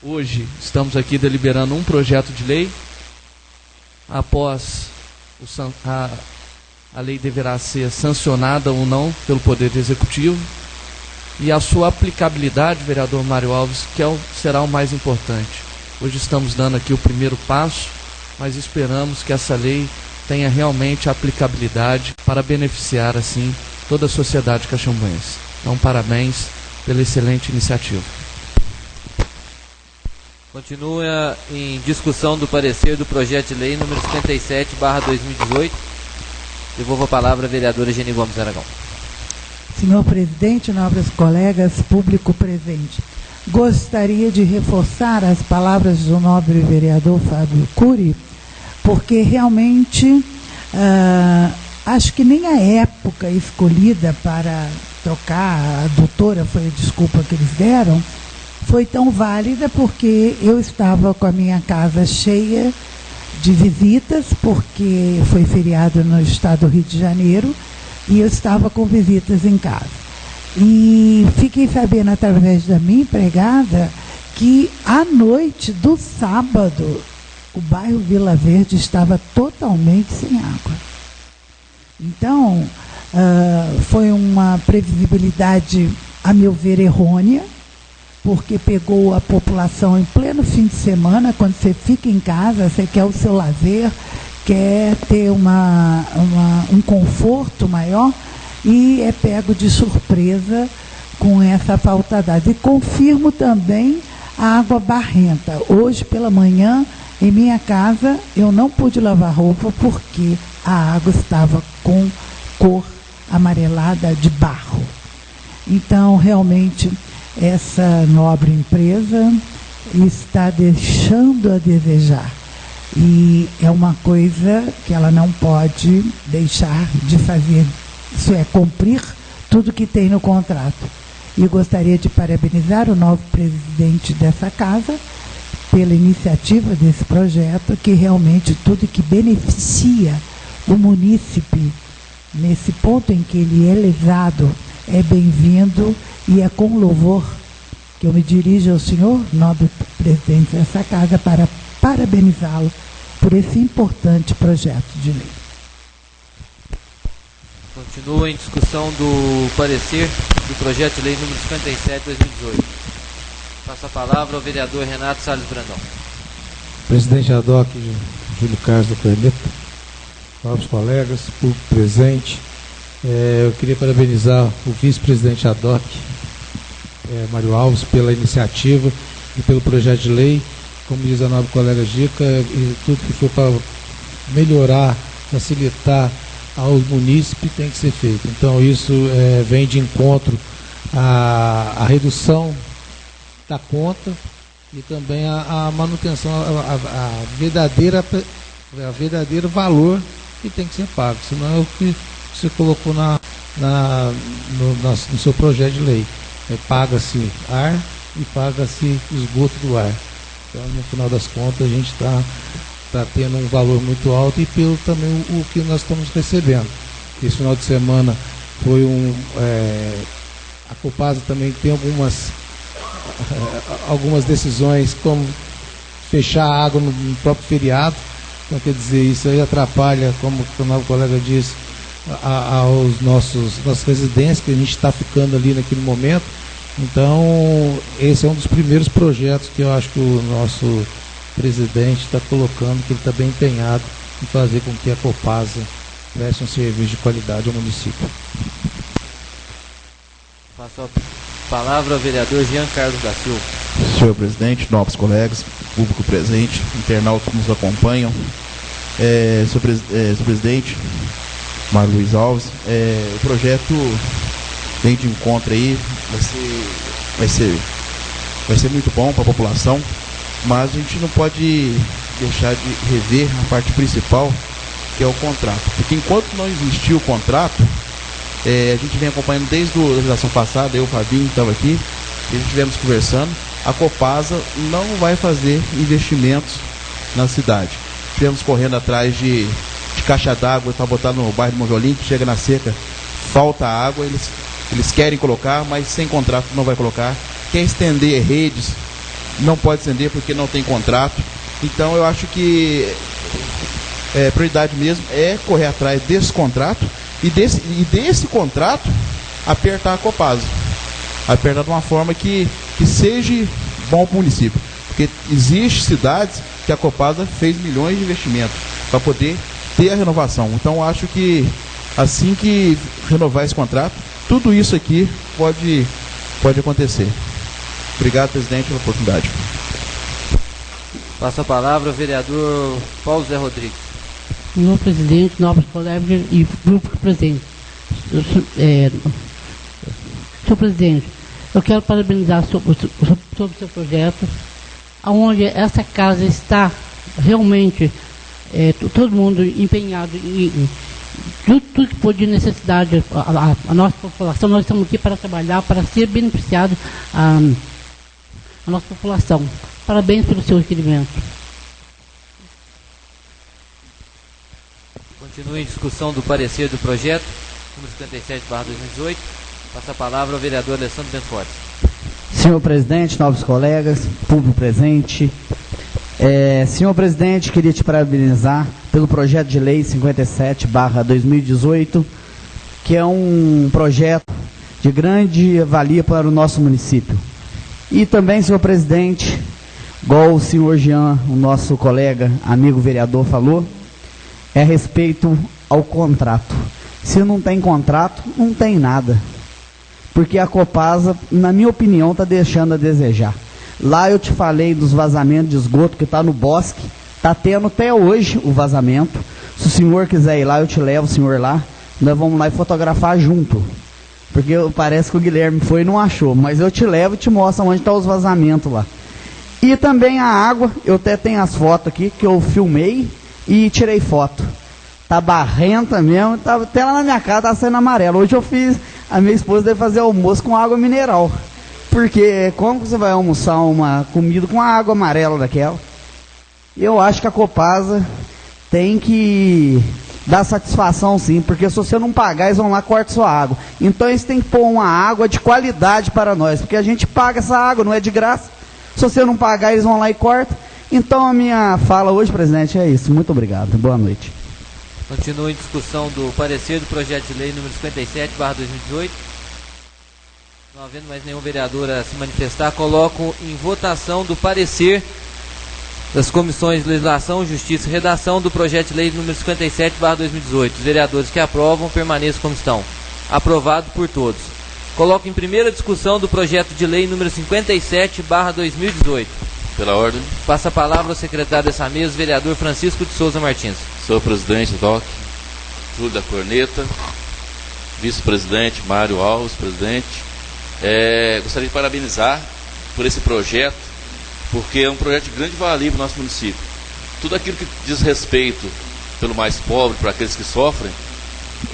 Hoje estamos aqui deliberando um projeto de lei. Após a lei deverá ser sancionada ou não pelo Poder Executivo, e a sua aplicabilidade, vereador Mário Alves, que será o mais importante. Hoje estamos dando aqui o primeiro passo, mas esperamos que essa lei tenha realmente aplicabilidade para beneficiar, assim, toda a sociedade caxambuense. Então, parabéns pela excelente iniciativa. Continua em discussão do parecer do projeto de lei número 57/2018. Devolvo a palavra à vereadora Geni Gomes Aragão. Senhor presidente, nobres colegas, público presente, gostaria de reforçar as palavras do nobre vereador Fábio Cury, porque realmente acho que nem a época escolhida para trocar a doutora, foi a desculpa que eles deram, foi tão válida, porque eu estava com a minha casa cheia de visitas, porque foi feriado no estado do Rio de Janeiro, e eu estava com visitas em casa. E fiquei sabendo, através da minha empregada, que à noite do sábado, o bairro Vila Verde estava totalmente sem água. Então, foi uma previsibilidade, a meu ver, errônea, porque pegou a população em pleno fim de semana, quando você fica em casa, você quer o seu lazer, quer ter um conforto maior, e é pego de surpresa com essa falta d'água. E confirmo também a água barrenta. Hoje pela manhã Em minha casa, eu não pude lavar roupa porque a água estava com cor amarelada de barro. Então, realmente, essa nobre empresa está deixando a desejar. E é uma coisa que ela não pode deixar de fazer, isso é, cumprir tudo que tem no contrato. E gostaria de parabenizar o novo presidente dessa casa pela iniciativa desse projeto, que realmente tudo que beneficia o munícipe, nesse ponto em que ele é lesado, é bem-vindo e é com louvor que eu me dirijo ao senhor, nobre presidente dessa casa, para parabenizá-lo por esse importante projeto de lei. Continua em discussão do parecer do projeto de lei número 57/2018. Passo a palavra ao vereador Renato Salles Brandão. Presidente ad hoc, Júlio Carlos do Carneto, novos colegas, público presente, eu queria parabenizar o vice-presidente ad hoc, Mário Alves, pela iniciativa e pelo projeto de lei. Como diz a nobre colega Gica, e tudo que for para melhorar, facilitar aos munícipes tem que ser feito. Então isso vem de encontro à redução da conta e também a manutenção, a verdadeiro valor que tem que ser pago, senão é o que você colocou no seu projeto de lei. Paga-se ar e paga-se esgoto do ar. Então, no final das contas, a gente está tendo um valor muito alto e pelo também o que nós estamos recebendo. Esse final de semana foi a Copasa também tem algumas decisões, como fechar a água no próprio feriado. Então, quer dizer, isso aí atrapalha, como o nosso colega disse, aos nossas residências, que a gente está ficando ali naquele momento. Então, esse é um dos primeiros projetos que eu acho que o nosso presidente está colocando, que ele está bem empenhado em fazer com que a Copasa preste um serviço de qualidade ao município. Passo a palavra ao vereador Jean Carlos da Silva. Senhor presidente, novos colegas, público presente, internautas que nos acompanham, senhor presidente, Mário Luiz Alves, o projeto vem de encontro aí, vai ser muito bom para a população, mas a gente não pode deixar de rever a parte principal, que é o contrato. Porque enquanto não existiu o contrato, a gente vem acompanhando desde a legislação passada, eu e o Fabinho estava aqui, e a gente estivemos conversando, a Copasa não vai fazer investimentos na cidade. Estivemos correndo atrás de caixa d'água para botar no bairro do Monjolim, que chega na seca, falta água, eles querem colocar, mas sem contrato não vai colocar. Quer estender redes, não pode estender porque não tem contrato. Então eu acho que prioridade mesmo é correr atrás desse contrato e desse contrato apertar a Copasa. Apertar de uma forma que seja bom para o município. Porque existem cidades que a Copasa fez milhões de investimentos para poder ter a renovação. Então eu acho que assim que renovar esse contrato, tudo isso aqui pode acontecer. Obrigado, presidente, pela oportunidade. Passo a palavra ao vereador Paulo Zé Rodrigues. Senhor presidente, novos colegas e grupo presente. Senhor presidente, eu quero parabenizar sobre o seu projeto, onde essa casa está realmente, todo mundo empenhado em tudo que for de necessidade, a nossa população. Nós estamos aqui para trabalhar, para ser beneficiado a nossa população. Parabéns pelo seu requerimento. Continua em discussão do parecer do projeto, número 57/2018. Passa a palavra ao vereador Alessandro Benfortes. Senhor presidente, novos colegas, público presente. Senhor presidente, queria te parabenizar pelo projeto de lei 57/2018, que é um projeto de grande valia para o nosso município. E também, senhor presidente, igual o senhor Jean, o nosso colega, amigo vereador, falou, é a respeito ao contrato. Se não tem contrato, não tem nada. Porque a Copasa, na minha opinião, está deixando a desejar. Lá eu te falei dos vazamentos de esgoto que está no bosque, Está tendo até hoje o vazamento. Se o senhor quiser ir lá, eu te levo o senhor lá. Nós vamos lá e fotografar junto. Porque parece que o Guilherme foi e não achou. Mas eu te levo e te mostro onde estão os vazamentos lá. E também a água, eu até tenho as fotos aqui que eu filmei e tirei foto. Tá barrenta mesmo, tá, até lá na minha casa tá sendo amarelo. Hoje eu fiz, a minha esposa deve fazer almoço com água mineral. Porque como você vai almoçar uma comida com água amarela daquela? Eu acho que a Copasa tem que dar satisfação sim, porque se você não pagar, eles vão lá e cortam sua água. Então eles têm que pôr uma água de qualidade para nós, porque a gente paga essa água, não é de graça. Se você não pagar, eles vão lá e cortam. Então a minha fala hoje, presidente, é isso. Muito obrigado. Boa noite. Continua em discussão do parecer do projeto de lei número 57/2018. Não havendo mais nenhum vereador a se manifestar, coloco em votação do parecer das comissões de legislação, justiça e redação do projeto de lei número 57/2018. Os vereadores que aprovam permaneçam como estão. Aprovado por todos. Coloco em primeira discussão do projeto de lei número 57/2018. Pela ordem. Passa a palavra ao secretário dessa mesa, vereador Francisco de Souza Martins. Senhor presidente, DOC, Júlio da Corneta, vice-presidente Mário Alves, presidente. Gostaria de parabenizar por esse projeto, porque é um projeto de grande valia para o nosso município. Tudo aquilo que diz respeito pelo mais pobre, para aqueles que sofrem,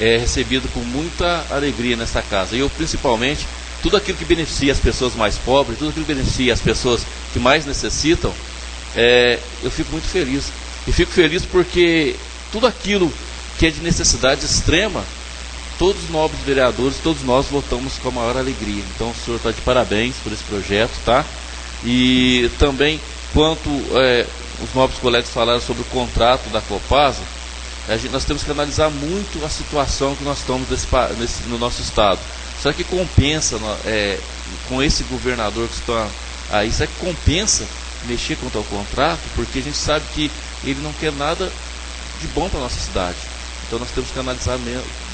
é recebido com muita alegria nesta casa. E eu, principalmente, tudo aquilo que beneficia as pessoas mais pobres, tudo aquilo que beneficia as pessoas que mais necessitam, eu fico muito feliz. E fico feliz porque tudo aquilo que é de necessidade extrema, todos os nobres vereadores, todos nós votamos com a maior alegria. Então o senhor está de parabéns por esse projeto, tá? E também, quanto os nobres colegas falaram sobre o contrato da Copasa, nós temos que analisar muito a situação que nós estamos no nosso estado. Será que compensa, com esse governador que está aí, será que compensa mexer contra o contrato? Porque a gente sabe que ele não quer nada de bom para a nossa cidade. Então nós temos que analisar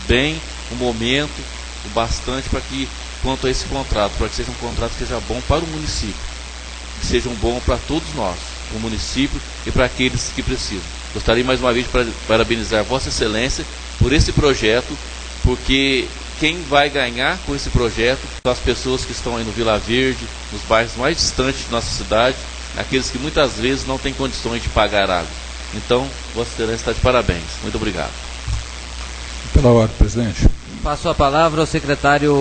bem o momento, o bastante, para que, quanto a esse contrato, para que seja um contrato que seja bom para o município, que seja bom para todos nós, o município, e para aqueles que precisam. Gostaria mais uma vez de parabenizar Vossa Excelência por esse projeto, porque quem vai ganhar com esse projeto são as pessoas que estão aí no Vila Verde, nos bairros mais distantes de nossa cidade, aqueles que muitas vezes não têm condições de pagar água. Então, Vossa Excelência está de parabéns. Muito obrigado. Pela ordem, presidente. Passo a palavra ao secretário,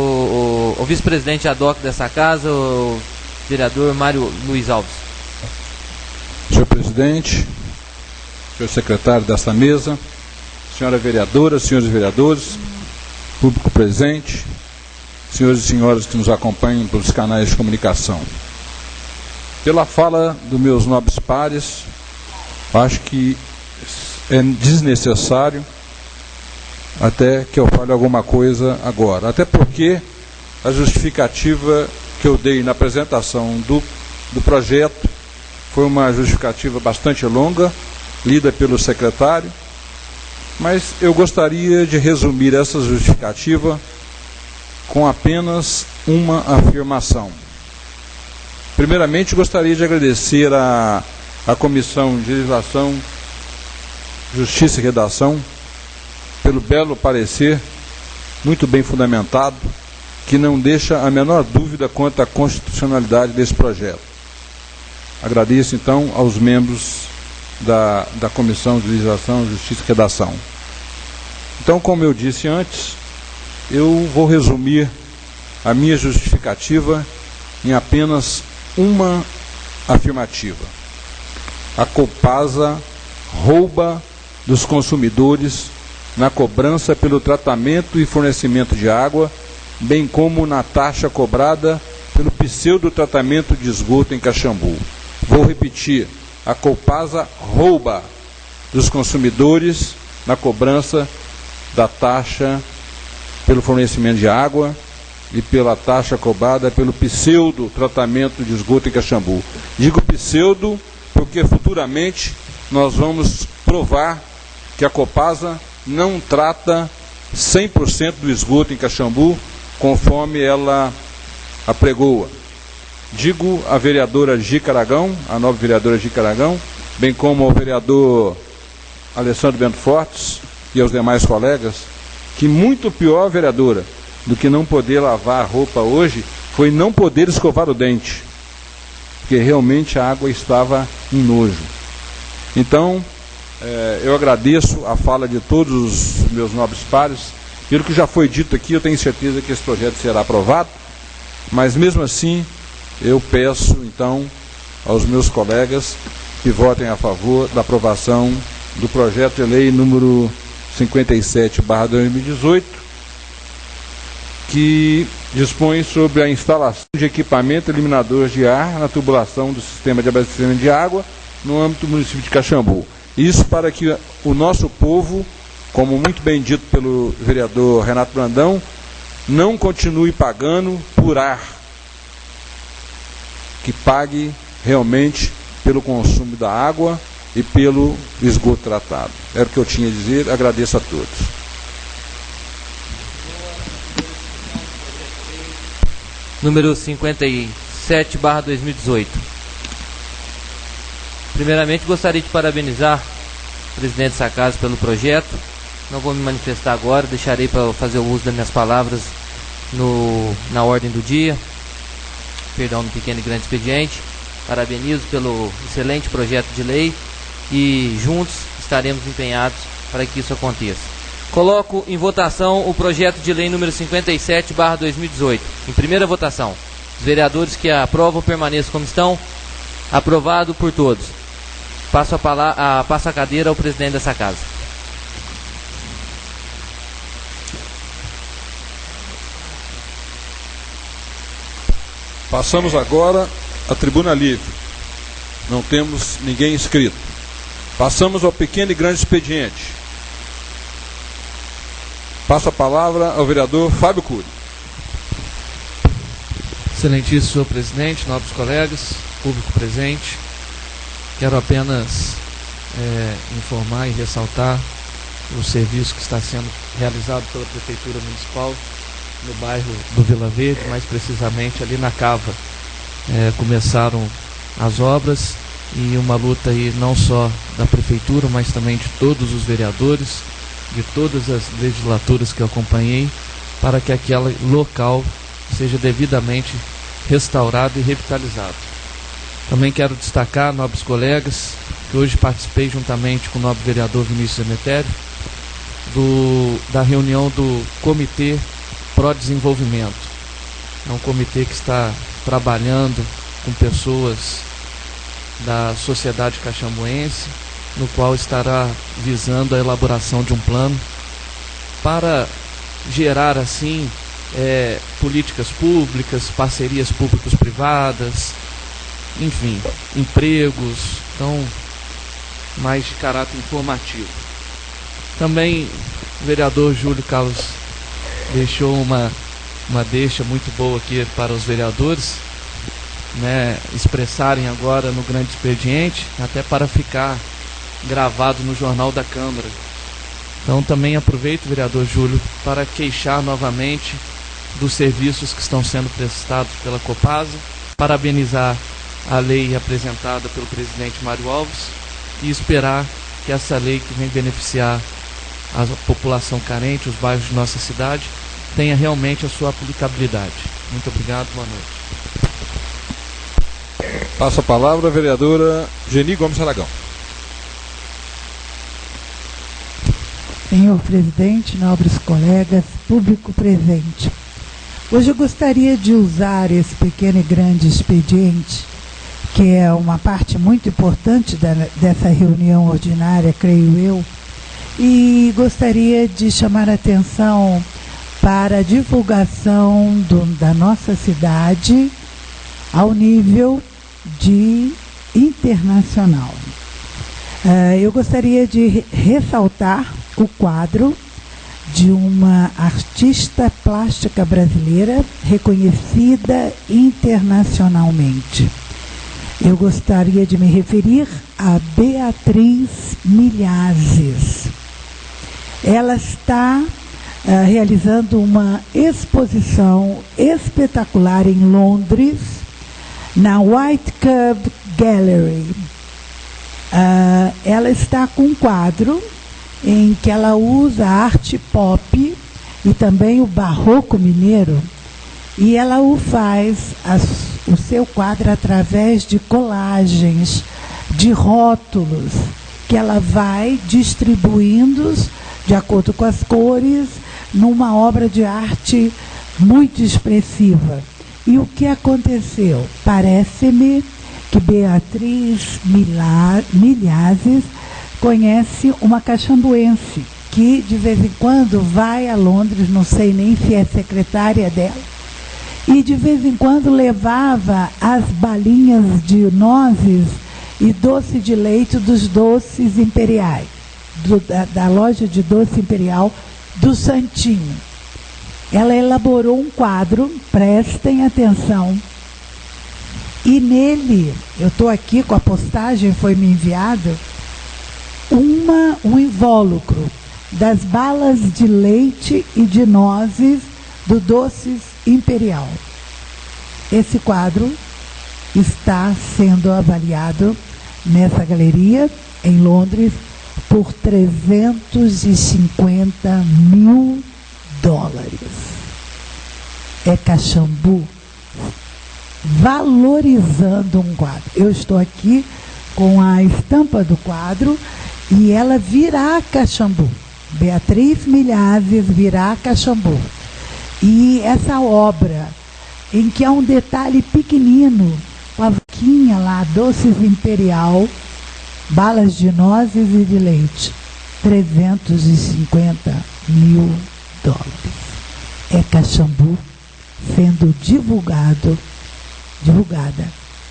ao vice-presidente ad hoc dessa casa, o vereador Mário Luiz Alves. Senhor presidente, senhor secretário dessa mesa, senhora vereadora, senhores vereadores, público presente, senhores e senhoras que nos acompanham pelos canais de comunicação. Pela fala dos meus nobres pares, acho que é desnecessário até que eu fale alguma coisa agora. Até porque a justificativa que eu dei na apresentação do projeto foi uma justificativa bastante longa, lida pelo secretário, mas eu gostaria de resumir essa justificativa com apenas uma afirmação. Primeiramente, gostaria de agradecer à Comissão de Legislação, Justiça e Redação pelo belo parecer, muito bem fundamentado, que não deixa a menor dúvida quanto à constitucionalidade desse projeto. Agradeço, então, aos membros da Comissão de Legislação, Justiça e Redação. Então, como eu disse antes, eu vou resumir a minha justificativa em apenas uma afirmativa. A Copasa rouba dos consumidores na cobrança pelo tratamento e fornecimento de água, bem como na taxa cobrada pelo pseudo-tratamento de esgoto em Caxambu. Vou repetir, a Copasa rouba dos consumidores na cobrança da taxa pelo fornecimento de água e pela taxa cobrada pelo pseudo-tratamento de esgoto em Caxambu. Digo pseudo porque futuramente nós vamos provar que a Copasa não trata 100% do esgoto em Caxambu, conforme ela apregoa. Digo à vereadora Gica Aragão, a nova vereadora Gica Aragão, bem como ao vereador Alessandro Bento Fortes e aos demais colegas, que muito pior, vereadora, do que não poder lavar a roupa hoje, foi não poder escovar o dente, porque realmente a água estava em nojo. Então, eu agradeço a fala de todos os meus nobres pares. Pelo que já foi dito aqui, eu tenho certeza que esse projeto será aprovado, mas mesmo assim, eu peço, então, aos meus colegas que votem a favor da aprovação do projeto de lei número 57/2018, que dispõe sobre a instalação de equipamento eliminador de ar na tubulação do sistema de abastecimento de água no âmbito do município de Caxambu. Isso para que o nosso povo, como muito bem dito pelo vereador Renato Brandão, não continue pagando por ar, que pague realmente pelo consumo da água e pelo esgoto tratado. Era o que eu tinha a dizer, agradeço a todos. Número 57/2018. Primeiramente, gostaria de parabenizar o presidente dessa casa pelo projeto. Não vou me manifestar agora, deixarei para fazer o uso das minhas palavras na ordem do dia. Perdão, no pequeno e grande expediente. Parabenizo pelo excelente projeto de lei e juntos estaremos empenhados para que isso aconteça. Coloco em votação o projeto de lei número 57/2018. Em primeira votação. Os vereadores que aprovam permaneçam como estão. Aprovado por todos. Passo a cadeira ao presidente dessa casa. Passamos agora à tribuna livre. Não temos ninguém inscrito. Passamos ao pequeno e grande expediente. Passo a palavra ao vereador Fábio Cury. Excelentíssimo senhor presidente, nobres colegas, público presente, quero apenas informar e ressaltar o serviço que está sendo realizado pela Prefeitura Municipal no bairro do Vila Verde, mais precisamente ali na Cava. Começaram as obras e uma luta aí não só da Prefeitura, mas também de todos os vereadores, de todas as legislaturas que eu acompanhei, para que aquele local seja devidamente restaurado e revitalizado. Também quero destacar, nobres colegas, que hoje participei juntamente com o nobre vereador Vinícius Emetério da reunião do Comitê Pró-Desenvolvimento. É um comitê que está trabalhando com pessoas da sociedade caxambuense, no qual estará visando a elaboração de um plano para gerar assim políticas públicas, parcerias públicas-privadas, enfim, empregos, então mais de caráter informativo. Também o vereador Júlio Carlos deixou uma deixa muito boa aqui para os vereadores, expressarem agora no grande expediente, até para ficar gravado no Jornal da Câmara. Então também aproveito, vereador Júlio, para queixar novamente dos serviços que estão sendo prestados pela Copasa, parabenizar a lei apresentada pelo presidente Mário Alves e esperar que essa lei que vem beneficiar a população carente, os bairros de nossa cidade, tenha realmente a sua aplicabilidade. Muito obrigado, boa noite. Passo a palavra à vereadora Geni Gomes Aragão. Senhor presidente, nobres colegas, público presente. Hoje eu gostaria de usar esse pequeno e grande expediente, que é uma parte muito importante dessa reunião ordinária, creio eu, e gostaria de chamar a atenção para a divulgação da nossa cidade ao nível de internacional. Eu gostaria de ressaltar o quadro de uma artista plástica brasileira reconhecida internacionalmente. Eu gostaria de me referir a Beatriz Milhazes. Ela está realizando uma exposição espetacular em Londres, na White Cube Gallery. ela está com um quadro em que ela usa a arte pop e também o barroco mineiro, e ela o faz, o seu quadro, através de colagens, de rótulos, que ela vai distribuindo de acordo com as cores, numa obra de arte muito expressiva. E o que aconteceu? Parece-me que Beatriz Milhazes conhece uma caxambuense que de vez em quando vai a Londres, não sei nem se é secretária dela, e de vez em quando levava as balinhas de nozes e doce de leite dos doces imperiais, da loja de doce imperial do Santinho. Ela elaborou um quadro, prestem atenção, e nele, eu estou aqui com a postagem, foi me enviado, um invólucro das balas de leite e de nozes do Doces Imperial. Esse quadro está sendo avaliado nessa galeria, em Londres, por $350 mil. É Caxambu valorizando um quadro. Eu estou aqui com a estampa do quadro e ela virá Caxambu. Beatriz Milhazes virá Caxambu. E essa obra, em que há um detalhe pequenino, com a vaquinha lá, Doces Imperial, balas de nozes e de leite, $350 mil. É Caxambu sendo divulgada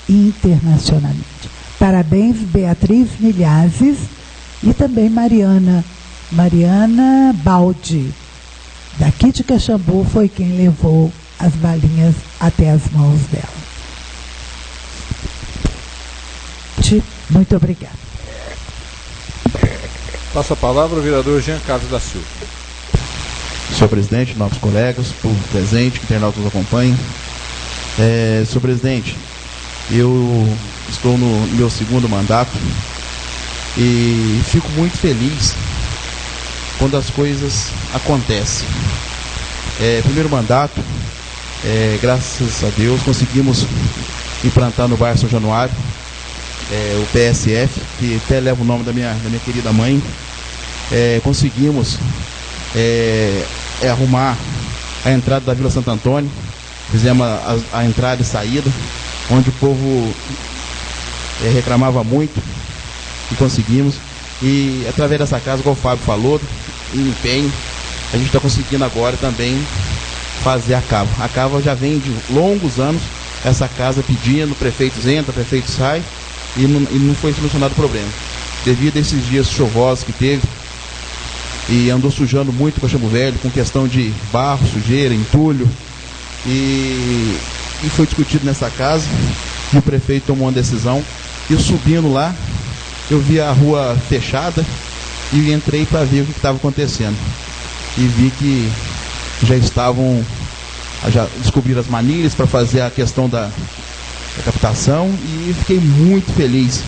internacionalmente. Parabéns, Beatriz Milhazes, e também Mariana Baldi, daqui de Caxambu, foi quem levou as balinhas até as mãos dela. Muito obrigada. Passa a palavra ao vereador Jean Carlos da Silva. Senhor presidente, novos colegas, público presente, internautas nos acompanham. Senhor presidente, eu estou no meu segundo mandato e fico muito feliz quando as coisas acontecem. Primeiro mandato, graças a Deus, conseguimos implantar no bairro São Januário o PSF, que até leva o nome da minha querida mãe. Conseguimos arrumar a entrada da Vila Santo Antônio, fizemos a entrada e saída, onde o povo reclamava muito, e conseguimos. E através dessa casa, como o Fábio falou, em empenho, a gente está conseguindo agora também fazer a Cava. A Cava já vem de longos anos, essa casa pedindo, prefeitos entra, prefeito sai, e não foi solucionado o problema. Devido a esses dias chuvosos que teve, e andou sujando muito o Caxambu Velho, com questão de barro, sujeira, entulho, e foi discutido nessa casa, e o prefeito tomou uma decisão, e subindo lá, eu vi a rua fechada, e entrei para ver o que estava acontecendo, e vi que já descobriram as manilhas para fazer a questão da captação, e fiquei muito feliz,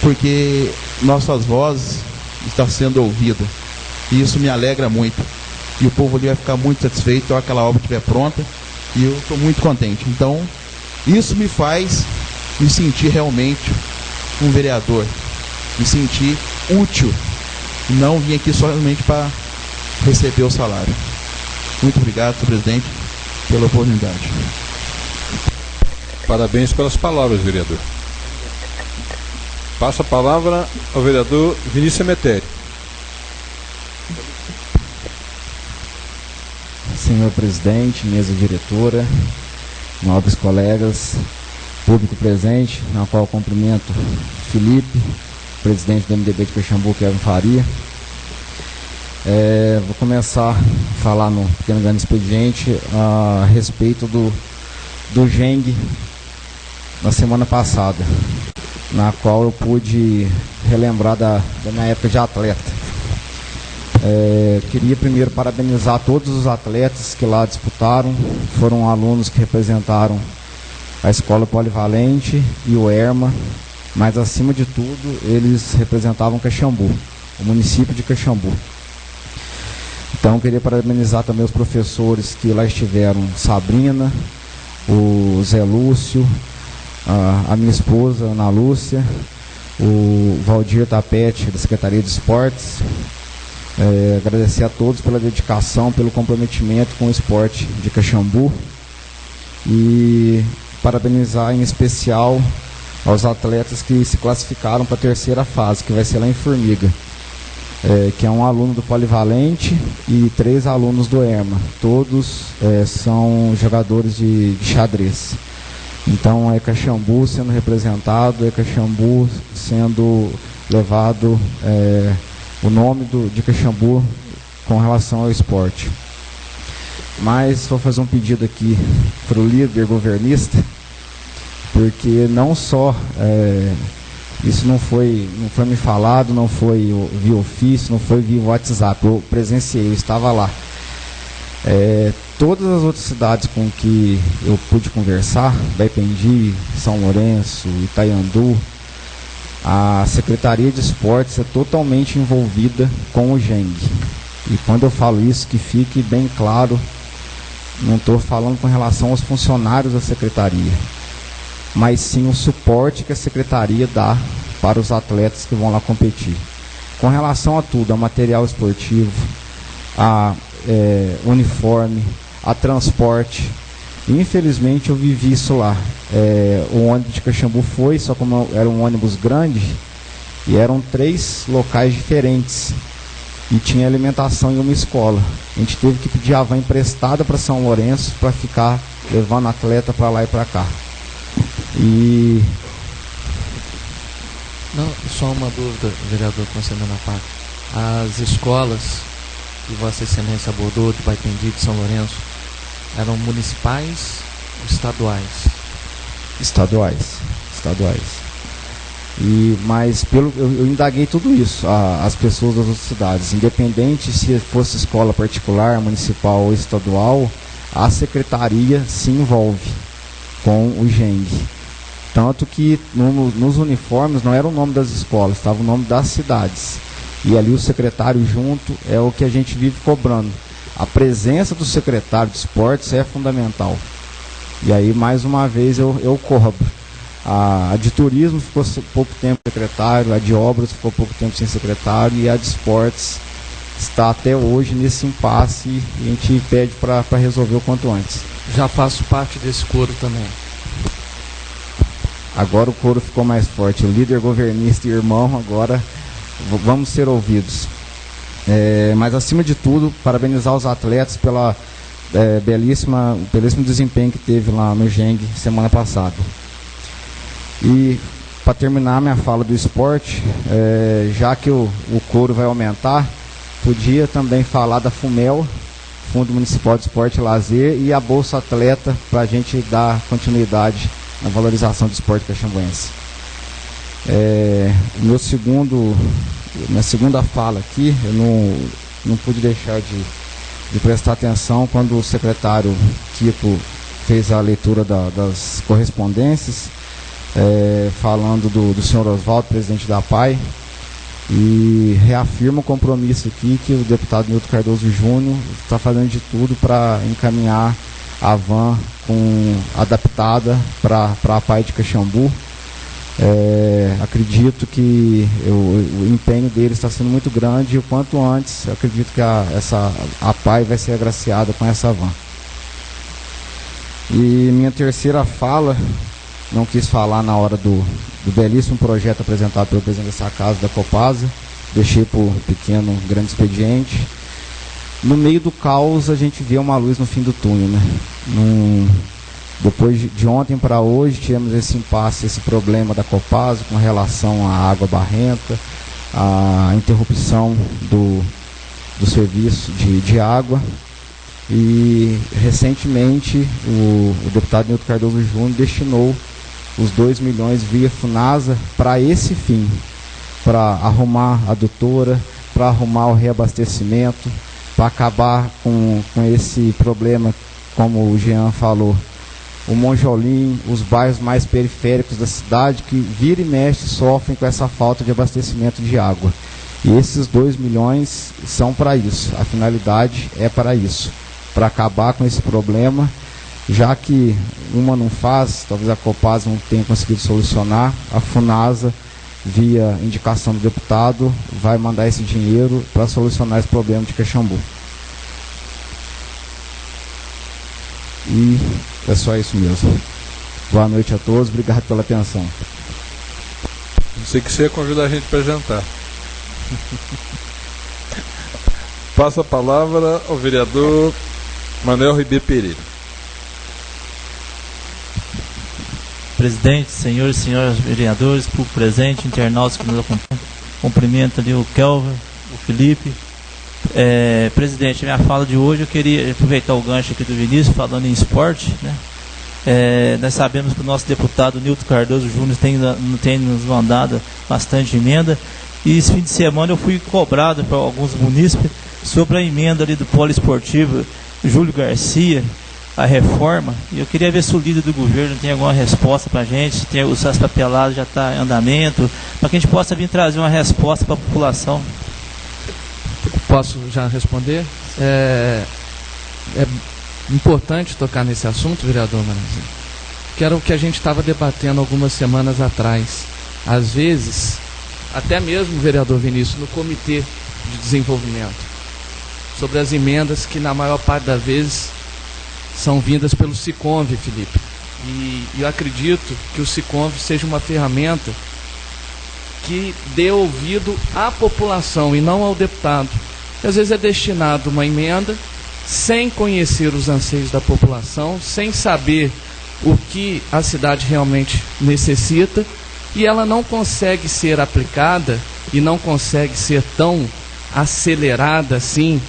porque nossas vozes estão sendo ouvidas. E isso me alegra muito. E o povo ali vai ficar muito satisfeito ao aquela obra estiver pronta. E eu estou muito contente. Então, isso me faz me sentir realmente um vereador. Me sentir útil. E não vim aqui somente para receber o salário. Muito obrigado, senhor presidente, pela oportunidade. Parabéns pelas palavras, vereador. Passa a palavra ao vereador Vinícius Metério. Senhor presidente, mesa diretora, nobres colegas, público presente, na qual cumprimento Felipe, presidente do MDB de Caxambu, Kevin Faria. Vou começar a falar no pequeno grande expediente a respeito do GENG na semana passada, na qual eu pude relembrar da minha época de atleta. Queria primeiro parabenizar todos os atletas que lá disputaram, foram alunos que representaram a Escola Polivalente e o ERMA, mas acima de tudo eles representavam Caxambu, o município de Caxambu. Então eu queria parabenizar também os professores que lá estiveram, Sabrina, o Zé Lúcio, a minha esposa, Ana Lúcia, o Valdir Tapete, da Secretaria de Esportes. Agradecer a todos pela dedicação, pelo comprometimento com o esporte de Caxambu e parabenizar em especial aos atletas que se classificaram para a terceira fase, que vai ser lá em Formiga, que é um aluno do Polivalente e 3 alunos do ERMA. Todos são jogadores de xadrez. Então é Caxambu sendo representado, é Caxambu sendo levado o nome de Caxambu com relação ao esporte. Mas vou fazer um pedido aqui para o líder governista, porque não só isso não foi me falado, não foi via ofício, não foi via WhatsApp, eu presenciei, eu estava lá. Todas as outras cidades com que eu pude conversar, Baipendi, São Lourenço, Itaiandu, a Secretaria de Esportes é totalmente envolvida com o GENG. E quando eu falo isso, que fique bem claro, não estou falando com relação aos funcionários da Secretaria, mas sim o suporte que a Secretaria dá para os atletas que vão lá competir. Com relação a tudo, a material esportivo, a uniforme, a transporte. Infelizmente eu vivi isso lá. O ônibus de Caxambu foi, só como era um ônibus grande, e eram 3 locais diferentes. E tinha alimentação em uma escola. A gente teve que pedir a van emprestada para São Lourenço para ficar levando atleta para lá e para cá. E... Não, só uma dúvida, vereador concedendo a parte. As escolas que Vossa Excelência abordou de Baipendi, de São Lourenço, eram municipais ou estaduais? Estaduais. Mas eu indaguei tudo isso, as pessoas das outras cidades, independente se fosse escola particular, municipal ou estadual, a secretaria se envolve com o GENG. Tanto que nos uniformes não era o nome das escolas, estava o nome das cidades. E ali o secretário junto é o que a gente vive cobrando. A presença do secretário de esportes é fundamental. E aí, mais uma vez, eu cobro. A de turismo ficou pouco tempo sem secretário, a de obras ficou pouco tempo sem secretário, e a de esportes está até hoje nesse impasse, e a gente pede para resolver o quanto antes. Já faço parte desse coro também. Agora o coro ficou mais forte. O líder governista e irmão, agora vamos ser ouvidos. Mas acima de tudo, parabenizar os atletas pela belíssimo desempenho que teve lá no GENG semana passada. E para terminar minha fala do esporte, já que o coro vai aumentar, podia também falar da FUMEL, Fundo Municipal de Esporte e Lazer, e a Bolsa Atleta, para a gente dar continuidade na valorização do esporte caxambuense. Minha segunda fala aqui, eu não pude deixar de prestar atenção quando o secretário Kiko fez a leitura das correspondências, falando do senhor Oswaldo, presidente da APAI, e reafirma o compromisso aqui que o deputado Nilton Cardoso Júnior está fazendo de tudo para encaminhar a van adaptada para a APAI de Caxambu. Acredito que o empenho dele está sendo muito grande, e o quanto antes acredito que a APAI vai ser agraciada com essa van. E minha terceira fala, não quis falar na hora do belíssimo projeto apresentado pelo presidente dessa casa, da Copasa, deixei para o pequeno, grande expediente. No meio do caos a gente vê uma luz no fim do túnel, né? Depois de ontem para hoje tivemos esse impasse, esse problema da Copasa com relação à água barrenta, a interrupção do serviço de água. E recentemente o deputado Nilton Cardoso Júnior destinou os 2 milhões via FUNASA para esse fim, para arrumar a adutora, para arrumar o reabastecimento, para acabar com esse problema, como o Jean falou, o Monjolim, os bairros mais periféricos da cidade, que vira e mexe sofrem com essa falta de abastecimento de água. E esses 2 milhões são para isso, a finalidade é para isso, para acabar com esse problema, já que uma não faz, talvez a Copasa não tenha conseguido solucionar, a Funasa, via indicação do deputado, vai mandar esse dinheiro para solucionar esse problema de Caxambu. E é só isso mesmo. Boa noite a todos, obrigado pela atenção. Não sei que você convida a gente para jantar. Passa a palavra ao vereador Manuel Ribeiro Pereira. Presidente, senhores e senhoras vereadores, público presente, internautas que nos acompanham, cumprimento ali o Kelvin, o Felipe. Presidente, minha fala de hoje, eu queria aproveitar o gancho aqui do Vinícius, falando em esporte, né? Nós sabemos que o nosso deputado Nilton Cardoso Júnior tem nos mandado bastante emenda, e esse fim de semana eu fui cobrado por alguns munícipes sobre a emenda ali do poliesportivo Júlio Garcia, a reforma, e eu queria ver se o líder do governo tem alguma resposta para a gente, se os papelados já está em andamento, para que a gente possa vir trazer uma resposta para a população. Posso já responder? É importante tocar nesse assunto, vereador Maranzinho, que era o que a gente estava debatendo algumas semanas atrás. Às vezes, até mesmo, vereador Vinícius, no Comitê de Desenvolvimento, sobre as emendas que na maior parte das vezes são vindas pelo Siconv, Felipe. E eu acredito que o Siconv seja uma ferramenta que dê ouvido à população e não ao deputado. Que às vezes é destinado uma emenda sem conhecer os anseios da população, sem saber o que a cidade realmente necessita, e ela não consegue ser aplicada e não consegue ser tão acelerada assim,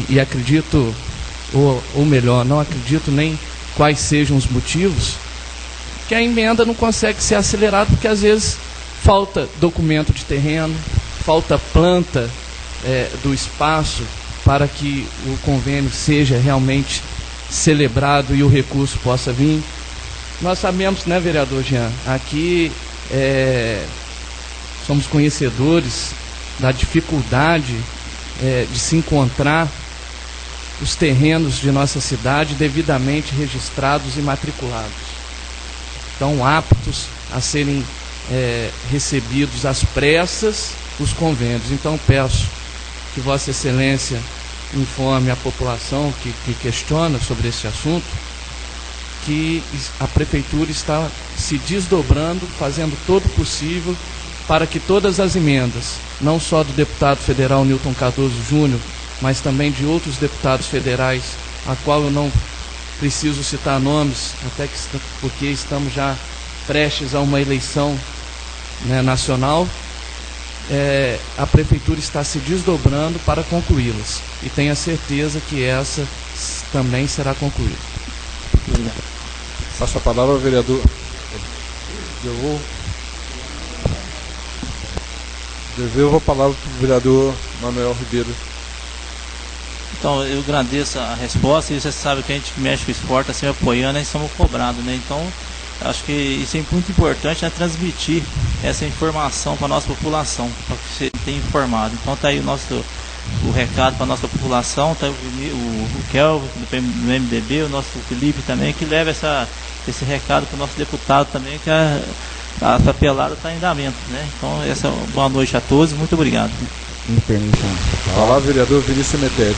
e acredito, ou melhor, não acredito nem quais sejam os motivos, que a emenda não consegue ser acelerada porque às vezes falta documento de terreno, falta planta do espaço para que o convênio seja realmente celebrado e o recurso possa vir. Nós sabemos, né, vereador Jean, aqui somos conhecedores da dificuldade de se encontrar os terrenos de nossa cidade devidamente registrados e matriculados. Estão aptos a serem recebidos às pressas os convênios. Então peço que Vossa Excelência informe a população que questiona sobre esse assunto, que a Prefeitura está se desdobrando, fazendo todo o possível para que todas as emendas, não só do deputado federal Nilton Cardoso Júnior, mas também de outros deputados federais, a qual eu não preciso citar nomes, até porque estamos já prestes a uma eleição, né, nacional, a Prefeitura está se desdobrando para concluí-las. E tenha certeza que essa também será concluída. Passa a palavra ao vereador. Devolvo a palavra para o vereador Manuel Ribeiro. Então, eu agradeço a resposta, e você sabe que a gente mexe com o esporte, assim, apoiando, e somos cobrados, né? Então, acho que isso é muito importante, né, transmitir essa informação para a nossa população, para que você tenha informado. Então, está aí o recado para a nossa população, está o Kelvin do MDB, o nosso Felipe também, que leva esse recado para o nosso deputado também, que a papelada está em andamento, né? Então, boa noite a todos, muito obrigado. Me permitam falar, vereador Vinícius Cemitério.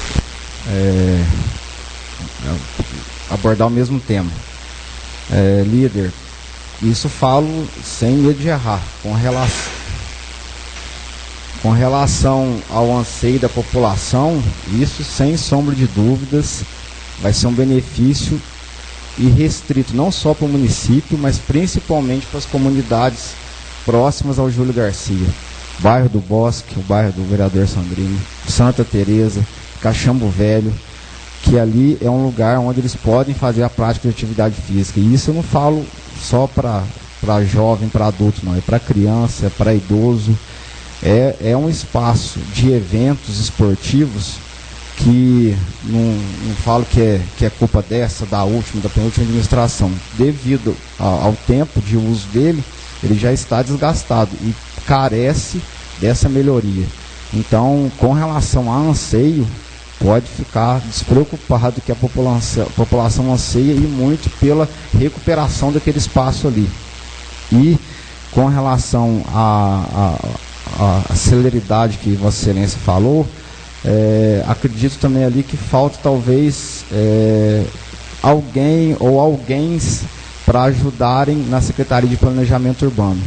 Abordar o mesmo tema. Líder, isso falo sem medo de errar, com relação ao anseio da população, isso sem sombra de dúvidas vai ser um benefício irrestrito, não só para o município, mas principalmente para as comunidades próximas ao Júlio Garcia. Bairro do Bosque, o bairro do vereador Sandrini, Santa Teresa, Caxambu Velho, que ali é um lugar onde eles podem fazer a prática de atividade física. E isso eu não falo só para jovem, para adulto, não. É para criança, é para idoso. É um espaço de eventos esportivos que que não falo que é culpa da última, da penúltima administração. Devido ao tempo de uso dele, ele já está desgastado e carece dessa melhoria. Então, com relação a anseio, pode ficar despreocupado que a população anseia e muito pela recuperação daquele espaço ali. E com relação à celeridade que Vossa Excelência falou, acredito também ali que falta talvez alguém ou alguéns para ajudarem na Secretaria de Planejamento Urbano.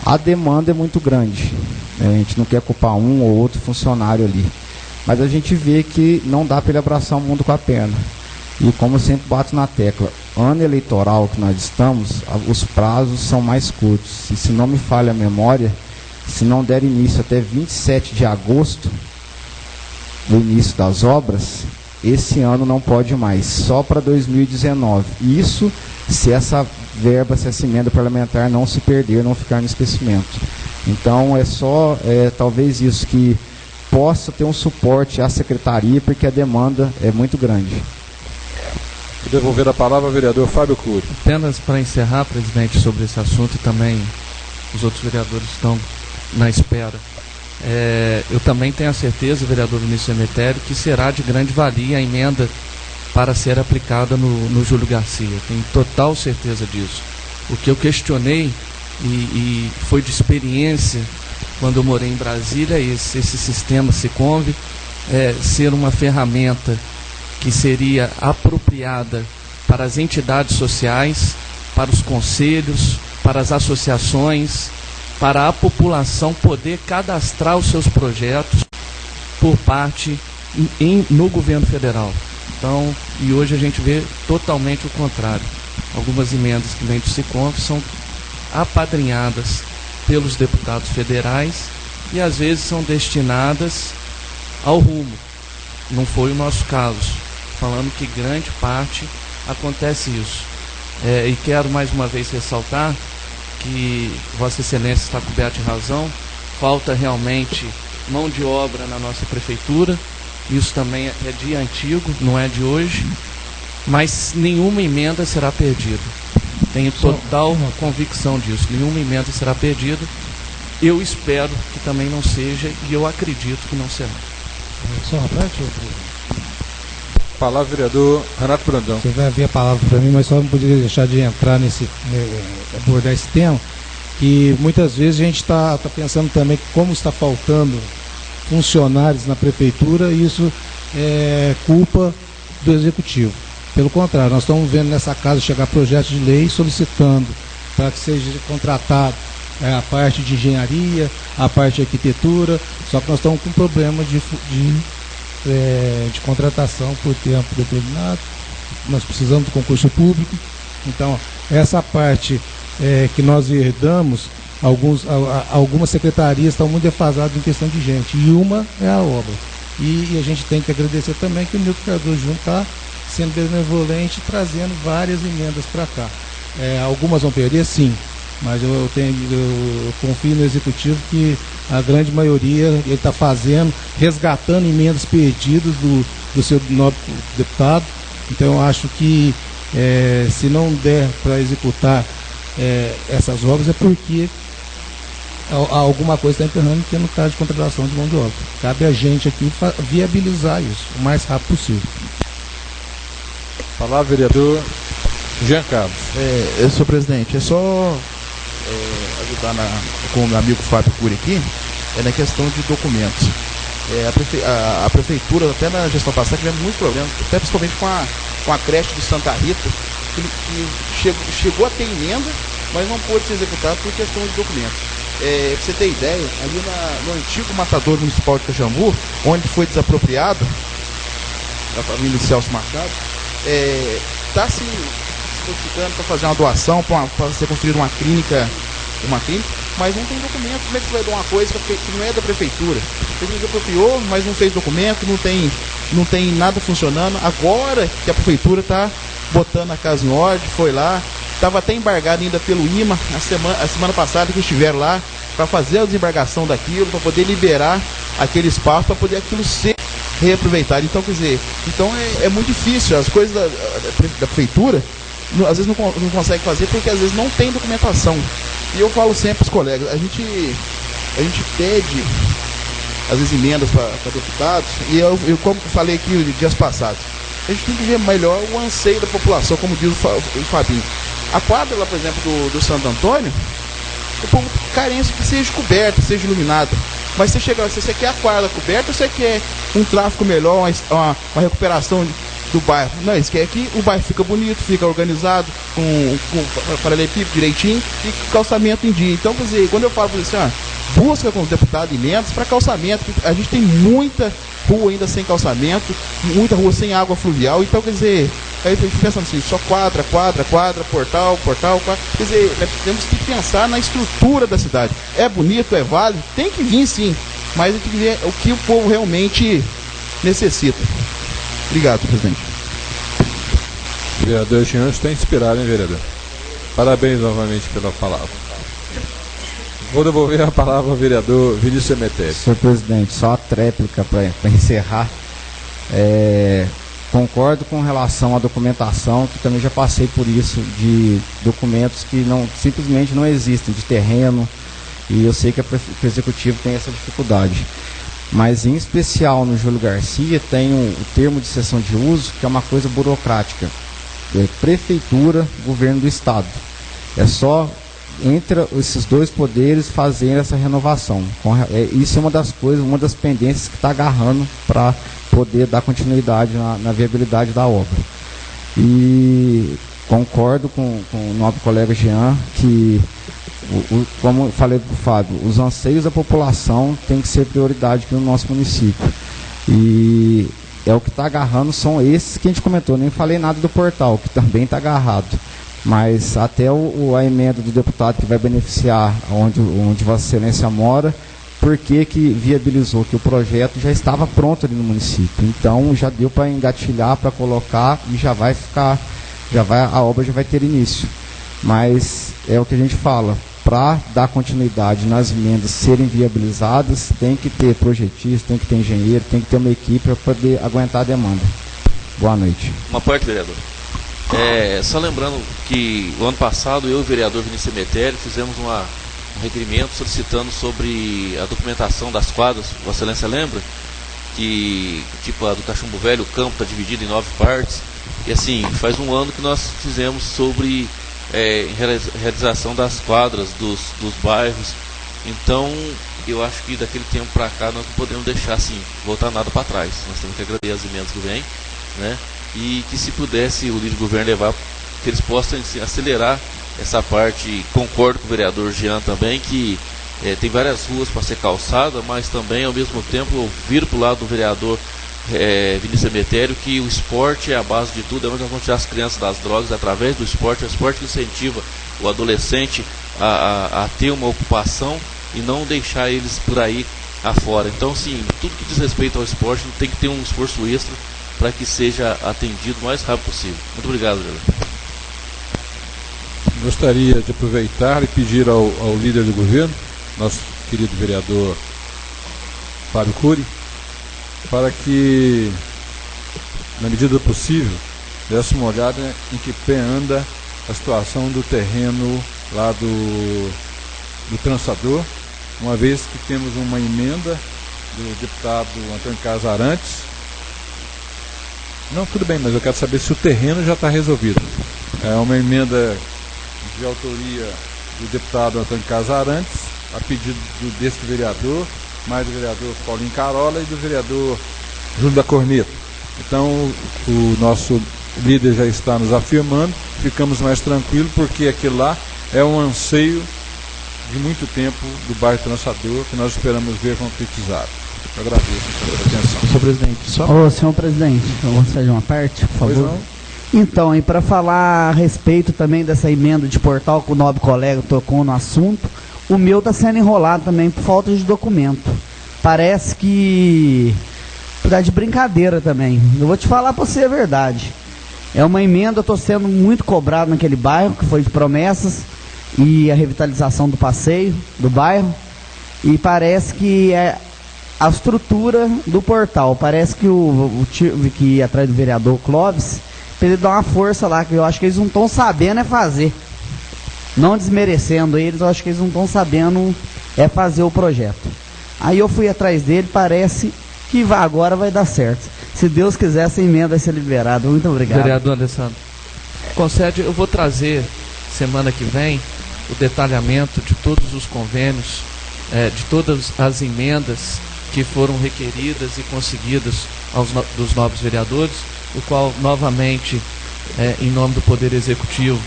A demanda é muito grande, né? A gente não quer culpar um ou outro funcionário ali, mas a gente vê que não dá para ele abraçar o mundo com a perna. E como eu sempre bato na tecla, ano eleitoral que nós estamos, os prazos são mais curtos. E se não me falha a memória, se não der início até 27 de agosto, do início das obras, esse ano não pode mais, só para 2019. Isso se essa verba, se essa emenda parlamentar não se perder, não ficar no esquecimento. Então é só talvez isso, que possa ter um suporte à secretaria, porque a demanda é muito grande. Vou devolver a palavra ao vereador Fábio Cury. Apenas para encerrar, presidente, sobre esse assunto, e também os outros vereadores estão na espera. Eu também tenho a certeza, vereador Vinícius Emetério, que será de grande valia a emenda para ser aplicada no Júlio Garcia. Tenho total certeza disso. O que eu questionei e foi de experiência quando eu morei em Brasília, esse sistema Siconv ser uma ferramenta que seria apropriada para as entidades sociais, para os conselhos, para as associações, para a população poder cadastrar os seus projetos por parte no governo federal. Então, e hoje a gente vê totalmente o contrário. Algumas emendas que vêm do Siconv são apadrinhadas pelos deputados federais e às vezes são destinadas ao rumo. Não foi o nosso caso, falando que grande parte acontece isso. E quero mais uma vez ressaltar que Vossa Excelência está coberta de razão, falta realmente mão de obra na nossa prefeitura. Isso também é de antigo, não é de hoje, mas nenhuma emenda será perdida. Tenho total convicção disso, nenhuma emenda será perdida. Eu espero que também não seja, e eu acredito que não será. Só rapaz, Palavra vereador Renato Brandão. Você vai ver a palavra para mim, mas só não poderia deixar de entrar abordar esse tema, que muitas vezes a gente está pensando também que como está faltando funcionários na prefeitura, isso é culpa do executivo. Pelo contrário, nós estamos vendo nessa casa chegar projetos de lei solicitando para que seja contratado a parte de engenharia, a parte de arquitetura, só que nós estamos com problema de contratação por tempo determinado. Nós precisamos do concurso público. Então, essa parte que nós herdamos, algumas secretarias estão muito defasadas em questão de gente, e uma é a obra. E a gente tem que agradecer também que o Nilton Cardoso Júnior está sendo benevolente, trazendo várias emendas para cá. Algumas vão perder, sim, mas eu confio no executivo que a grande maioria ele está fazendo, resgatando emendas perdidas do seu nobre deputado. Então eu acho que se não der para executar essas obras é porque alguma coisa está emperrando, que no caso de contratação de mão de obra. Cabe a gente aqui viabilizar isso o mais rápido possível. Palavra vereador Jean Carlos. Senhor presidente, é só ajudar com o meu amigo Fábio Cury aqui, na questão de documentos. A prefeitura, até na gestão passada, tivemos muitos problemas, até principalmente com a creche de Santa Rita, que chegou a ter emenda, mas não pôde ser executado por questão de documentos. Para você ter ideia, ali no antigo matador municipal de Caxambu, onde foi desapropriado, da família Celso Machado, está se solicitando para fazer uma doação, para ser construída uma clínica, mas não tem documento. Como é que você vai dar uma coisa que não é da prefeitura? Ele desapropriou, mas não fez documento, não tem nada funcionando. Agora que a prefeitura está botando a casa em ordem, foi lá, estava até embargado ainda pelo IMA a semana passada, que estiveram lá para fazer a desembargação daquilo, para poder liberar aquele espaço, para poder aquilo ser reaproveitar. Então, quer dizer, é muito difícil. As coisas da prefeitura, às vezes não consegue fazer porque às vezes não tem documentação. E eu falo sempre para os colegas, a gente pede, às vezes, emendas para deputados, e eu como falei aqui dias passados, a gente tem que ver melhor o anseio da população, como diz o Fabinho. A quadra lá, por exemplo, do Santo Antônio, o povo carência que seja coberta, seja iluminada. Mas você chega, se você quer a quadra coberta, ou você quer um tráfego melhor, uma recuperação do bairro? Não, eles querem que o bairro fica bonito, fica organizado, com paralelepípedo direitinho e calçamento em dia. Então, quer dizer, quando eu falo para você, busca com os deputados emendas para calçamento, a gente tem muita rua ainda sem calçamento, muita rua sem água fluvial. Então, quer dizer, aí a gente pensa assim, só quadra, portal, quer dizer, temos que pensar na estrutura da cidade. É bonito, é válido, tem que vir sim, mas a gente tem que ver o que o povo realmente necessita. Obrigado, presidente. Vereador Jean está inspirado, hein, vereador? Parabéns novamente pela palavra. Vou devolver a palavra ao vereador Vinícius Emetério. Senhor presidente, só a tréplica para encerrar. Concordo com relação à documentação, que também já passei por isso, de documentos que simplesmente não existem, de terreno, e eu sei que o executivo tem essa dificuldade. Mas, em especial, no Júlio Garcia, tem o termo de cessão de uso, que é uma coisa burocrática. Prefeitura, governo do Estado. É só entre esses dois poderes fazerem essa renovação. Isso é uma das coisas, uma das pendências que está agarrando para poder dar continuidade na viabilidade da obra. E concordo com o nobre colega Jean que, como eu falei para o Fábio, os anseios da população têm que ser prioridade aqui no nosso município. E o que está agarrando são esses que a gente comentou. Nem falei nada do portal, que também está agarrado. Mas até a emenda do deputado que vai beneficiar onde Vossa Excelência mora, porque que viabilizou que o projeto já estava pronto ali no município. Então já deu para engatilhar, para colocar e a obra já vai ter início. Mas é o que a gente fala, para dar continuidade nas emendas serem viabilizadas, tem que ter projetista, tem que ter engenheiro, tem que ter uma equipe para poder aguentar a demanda. Boa noite. Uma parte, vereador. Só lembrando que o ano passado eu e o vereador Vinícius Emetério fizemos um requerimento solicitando sobre a documentação das quadras. Vossa Excelência lembra que, tipo a do Cachumbo Velho, o campo está dividido em 9 partes. E assim, faz um ano que nós fizemos sobre realização das quadras dos bairros. Então, eu acho que daquele tempo para cá nós não podemos deixar assim, voltar nada para trás. Nós temos que agradecer as emendas que vêm, né? E que se pudesse o líder do governo levar, que eles possam acelerar essa parte. Concordo com o vereador Jean também, que tem várias ruas para ser calçada, mas também ao mesmo tempo eu viro para o lado do vereador Vinícius Emetério, que o esporte é a base de tudo, é onde nós vamos tirar as crianças das drogas através do esporte. É o esporte que incentiva o adolescente a ter uma ocupação e não deixar eles por aí afora. Então, sim, tudo que diz respeito ao esporte tem que ter um esforço extra para que seja atendido o mais rápido possível. Muito obrigado, vereador. Gostaria de aproveitar e pedir ao líder do governo, nosso querido vereador Fábio Cury, para que, na medida do possível, desse uma olhada em que pé anda a situação do terreno lá do trançador, uma vez que temos uma emenda do deputado Antônio Carlos Arantes. Não, tudo bem, mas eu quero saber se o terreno já está resolvido. É uma emenda de autoria do deputado Antônio Carlos Arantes, a pedido desse vereador, mais do vereador Paulinho Carola e do vereador Júlio da Corneta. Então, o nosso líder já está nos afirmando, ficamos mais tranquilos, porque aquilo lá é um anseio de muito tempo do bairro Trançador, que nós esperamos ver concretizado. Eu agradeço pela atenção. Senhor presidente, senhor presidente, eu vou fazer uma parte, por favor. Então, e para falar a respeito também dessa emenda de portal que o nobre colega tocou no assunto, o meu está sendo enrolado também por falta de documento. Parece que tá de brincadeira também. Eu vou te falar para você a verdade. É uma emenda, eu estou sendo muito cobrado naquele bairro, que foi de promessas, e a revitalização do passeio do bairro, e parece que a estrutura do portal. Parece que o time que ia atrás do vereador Clóvis, para ele dar uma força lá, que eu acho que eles não estão sabendo fazer. Não desmerecendo eles, eu acho que eles não estão sabendo fazer o projeto. Aí eu fui atrás dele, parece que agora vai dar certo. Se Deus quiser, essa emenda vai ser liberada. Muito obrigado. Vereador Alessandro, concede, eu vou trazer semana que vem o detalhamento de todos os convênios, de todas as emendas que foram requeridas e conseguidas dos novos vereadores, o qual novamente, em nome do Poder Executivo,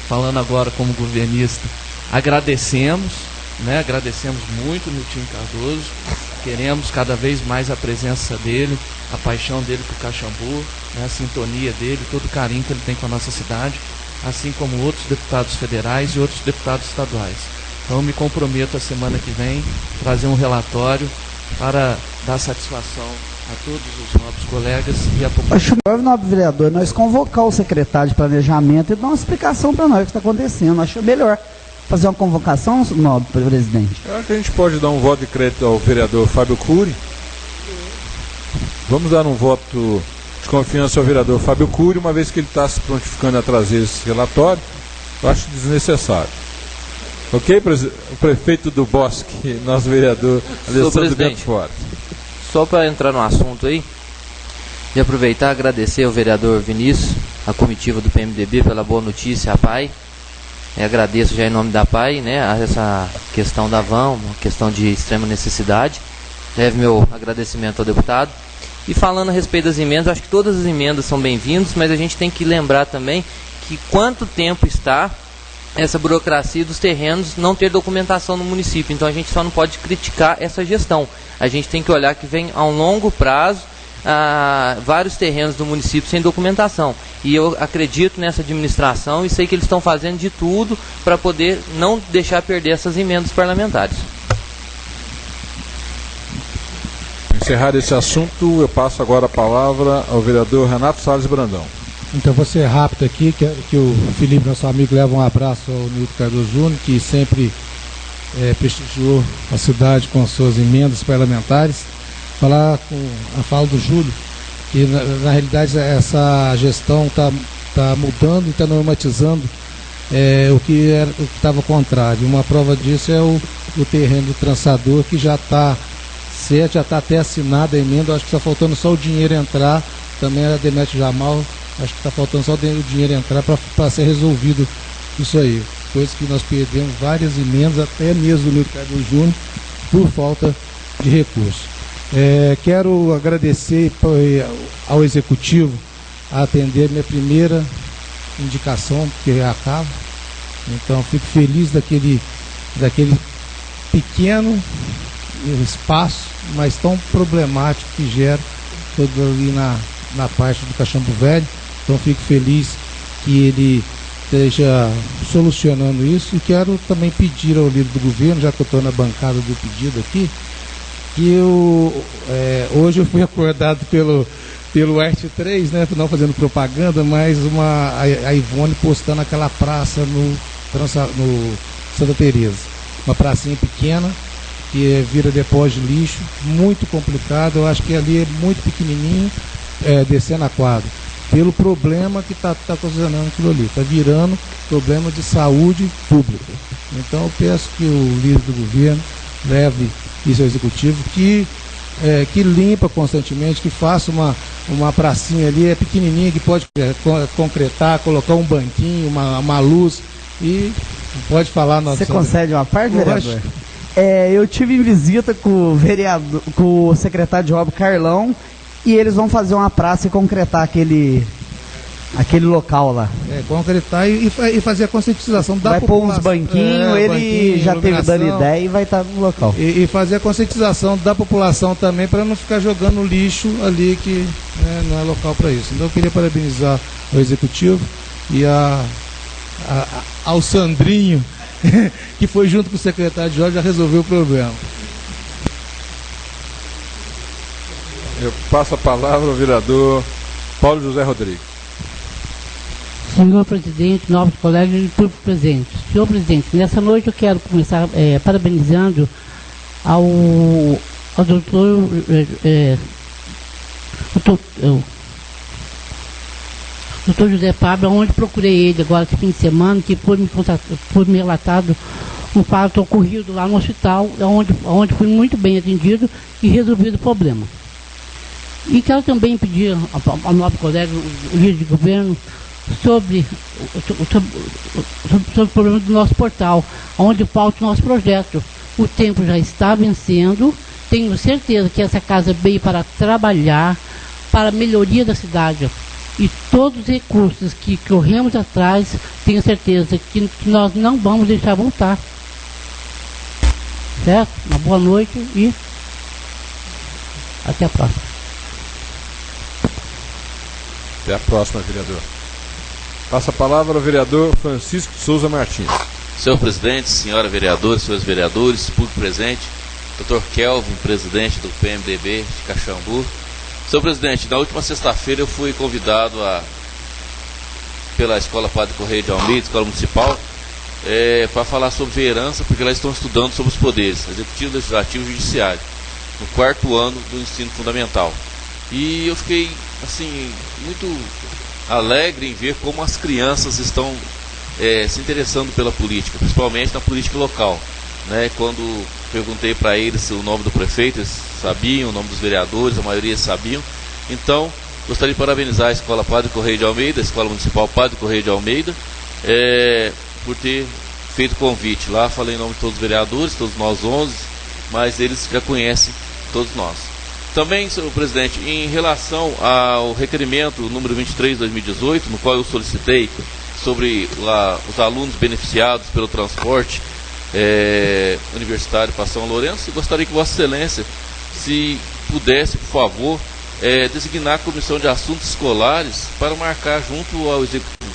falando agora como governista, agradecemos muito o Niltinho Cardoso, queremos cada vez mais a presença dele, a paixão dele por Caxambu, a sintonia dele, todo o carinho que ele tem com a nossa cidade, assim como outros deputados federais e outros deputados estaduais. Então eu me comprometo a semana que vem trazer um relatório para dar satisfação a todos os novos colegas e a população. Acho melhor, nobre vereador, nós convocar o secretário de planejamento e dar uma explicação para nós o que está acontecendo. Acho melhor fazer uma convocação, nobre presidente. Eu acho que a gente pode dar um voto de crédito ao vereador Fábio Cury. Vamos dar um voto de confiança ao vereador Fábio Cury, uma vez que ele está se prontificando a trazer esse relatório. Eu acho desnecessário. Ok, o prefeito do Bosque, nosso vereador Alessandro Bento Fora. Só para entrar no assunto aí, e aproveitar e agradecer ao vereador Vinícius, a comitiva do PMDB, pela boa notícia à PAI. Agradeço já em nome da PAI, essa questão da van, uma questão de extrema necessidade. Deve meu agradecimento ao deputado. E falando a respeito das emendas, acho que todas as emendas são bem-vindas, mas a gente tem que lembrar também que quanto tempo está essa burocracia dos terrenos não ter documentação no município. Então a gente só não pode criticar essa gestão. A gente tem que olhar que vem a um longo prazo vários terrenos do município sem documentação. E eu acredito nessa administração e sei que eles estão fazendo de tudo para poder não deixar perder essas emendas parlamentares. Encerrado esse assunto, eu passo agora a palavra ao vereador Renato Salles Brandão. Então vou ser rápido aqui, quero que o Felipe, nosso amigo, leve um abraço ao Nilton Cardoso Júnior, que sempre prestigiou a cidade com suas emendas parlamentares. Falar com a fala do Júlio, que na realidade essa gestão está mudando e está normatizando o que estava contrário. Uma prova disso é o terreno do trançador, que já está certo, já está até assinada a emenda. Acho que está faltando só o dinheiro entrar. Também a Demetrio Jamal, acho que está faltando só o dinheiro entrar para ser resolvido isso aí. Coisa que nós perdemos várias emendas, até mesmo do Nilton Cardoso Júnior, por falta de recursos. Quero agradecer ao Executivo a atender minha primeira indicação, que acaba. Então fico feliz daquele pequeno espaço, mas tão problemático que gera todo ali na parte do Caxambu Velho. Então fico feliz que ele esteja solucionando isso, e quero também pedir ao líder do governo, já que eu estou na bancada do pedido aqui, que hoje eu fui acordado pelo Arte 3, não fazendo propaganda, mas a Ivone postando aquela praça no Santa Teresa, uma pracinha pequena que vira depósito de lixo, muito complicado. Eu acho que ali é muito pequenininho, descendo a quadra, pelo problema que está ocasionando aquilo ali, está virando problema de saúde pública. Então eu peço que o líder do governo leve isso ao Executivo, que limpa constantemente, que faça uma pracinha ali, pequenininha, que pode concretar, colocar um banquinho, uma luz, e pode falar... Você concede uma parte, vereador? Eu tive em visita com o secretário de obra, Carlão, e eles vão fazer uma praça e concretar aquele local lá. Concretar e fazer a conscientização da população. Vai pôr uns banquinhos, ele já teve dando ideia e vai estar no local. E fazer a conscientização da população também, para não ficar jogando lixo ali, que não é local para isso. Então eu queria parabenizar o Executivo e ao Sandrinho, que foi junto com o secretário de obra, já resolveu o problema. Eu passo a palavra ao vereador Paulo José Rodrigues. Senhor presidente, novos colegas e público presente. Senhor presidente, nessa noite eu quero começar parabenizando ao ao doutor José Pablo, onde procurei ele agora esse fim de semana, que foi me relatado um fato ocorrido lá no hospital, onde fui muito bem atendido e resolvido o problema. E quero também pedir ao nosso colega, o líder de governo, sobre o problema do nosso portal, onde falta o nosso projeto. O tempo já está vencendo, tenho certeza que essa casa veio para trabalhar, para a melhoria da cidade. E todos os recursos que corremos atrás, tenho certeza que nós não vamos deixar voltar. Certo? Uma boa noite e até a próxima. Até a próxima, vereador. Passa a palavra ao vereador Francisco Souza Martins. Senhor presidente, senhora vereadora, senhores vereadores, público presente, Dr. Kelvin, presidente do PMDB de Caxambu. Senhor presidente, na última sexta-feira eu fui convidado pela Escola Padre Correia de Almeida, Escola Municipal, para falar sobre vereança, porque lá estão estudando sobre os poderes executivo, legislativo e judiciário, no 4º ano do ensino fundamental. E eu fiquei, assim, muito alegre em ver como as crianças estão se interessando pela política, principalmente na política local. Né? Quando perguntei para eles o nome do prefeito, eles sabiam, o nome dos vereadores, a maioria sabiam. Então, gostaria de parabenizar a Escola Padre Correia de Almeida, a Escola Municipal Padre Correia de Almeida, por ter feito o convite. Lá falei em nome de todos os vereadores, todos nós 11, mas eles já conhecem todos nós. Também, senhor presidente, em relação ao requerimento número 23 de 2018, no qual eu solicitei sobre os alunos beneficiados pelo transporte universitário para São Lourenço, eu gostaria que Vossa Excelência, se pudesse, por favor, designar a Comissão de Assuntos Escolares para marcar junto ao Executivo,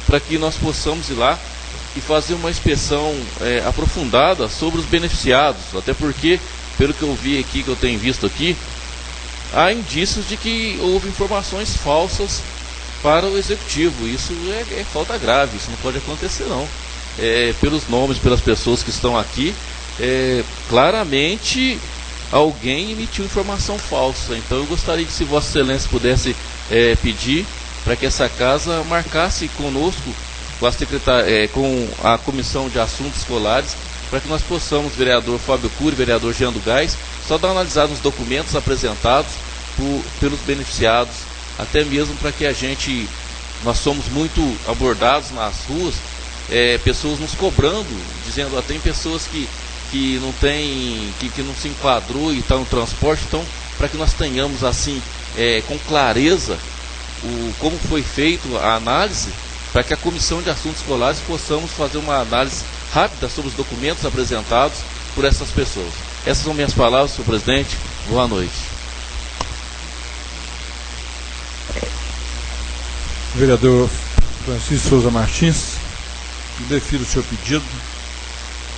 para que nós possamos ir lá e fazer uma inspeção aprofundada sobre os beneficiados, até porque, pelo que eu vi aqui, que eu tenho visto aqui, há indícios de que houve informações falsas para o Executivo. Isso é falta grave, isso não pode acontecer não. Pelos nomes, pelas pessoas que estão aqui, claramente alguém emitiu informação falsa. Então eu gostaria que, se Vossa Excelência pudesse pedir para que essa casa marcasse conosco, com a Comissão de Assuntos Escolares, para que nós possamos, vereador Fábio Cury, vereador Jean do Gás, só dar uma analisada nos documentos apresentados pelos beneficiados, até mesmo para que nós somos muito abordados nas ruas, pessoas nos cobrando, dizendo, tem pessoas que não se enquadrou e está no transporte. Então, para que nós tenhamos assim, com clareza, como foi feito a análise, para que a Comissão de Assuntos Escolares possamos fazer uma análise rápida sobre os documentos apresentados por essas pessoas. Essas são minhas palavras, senhor presidente. Boa noite. Vereador Francisco Souza Martins, defiro o seu pedido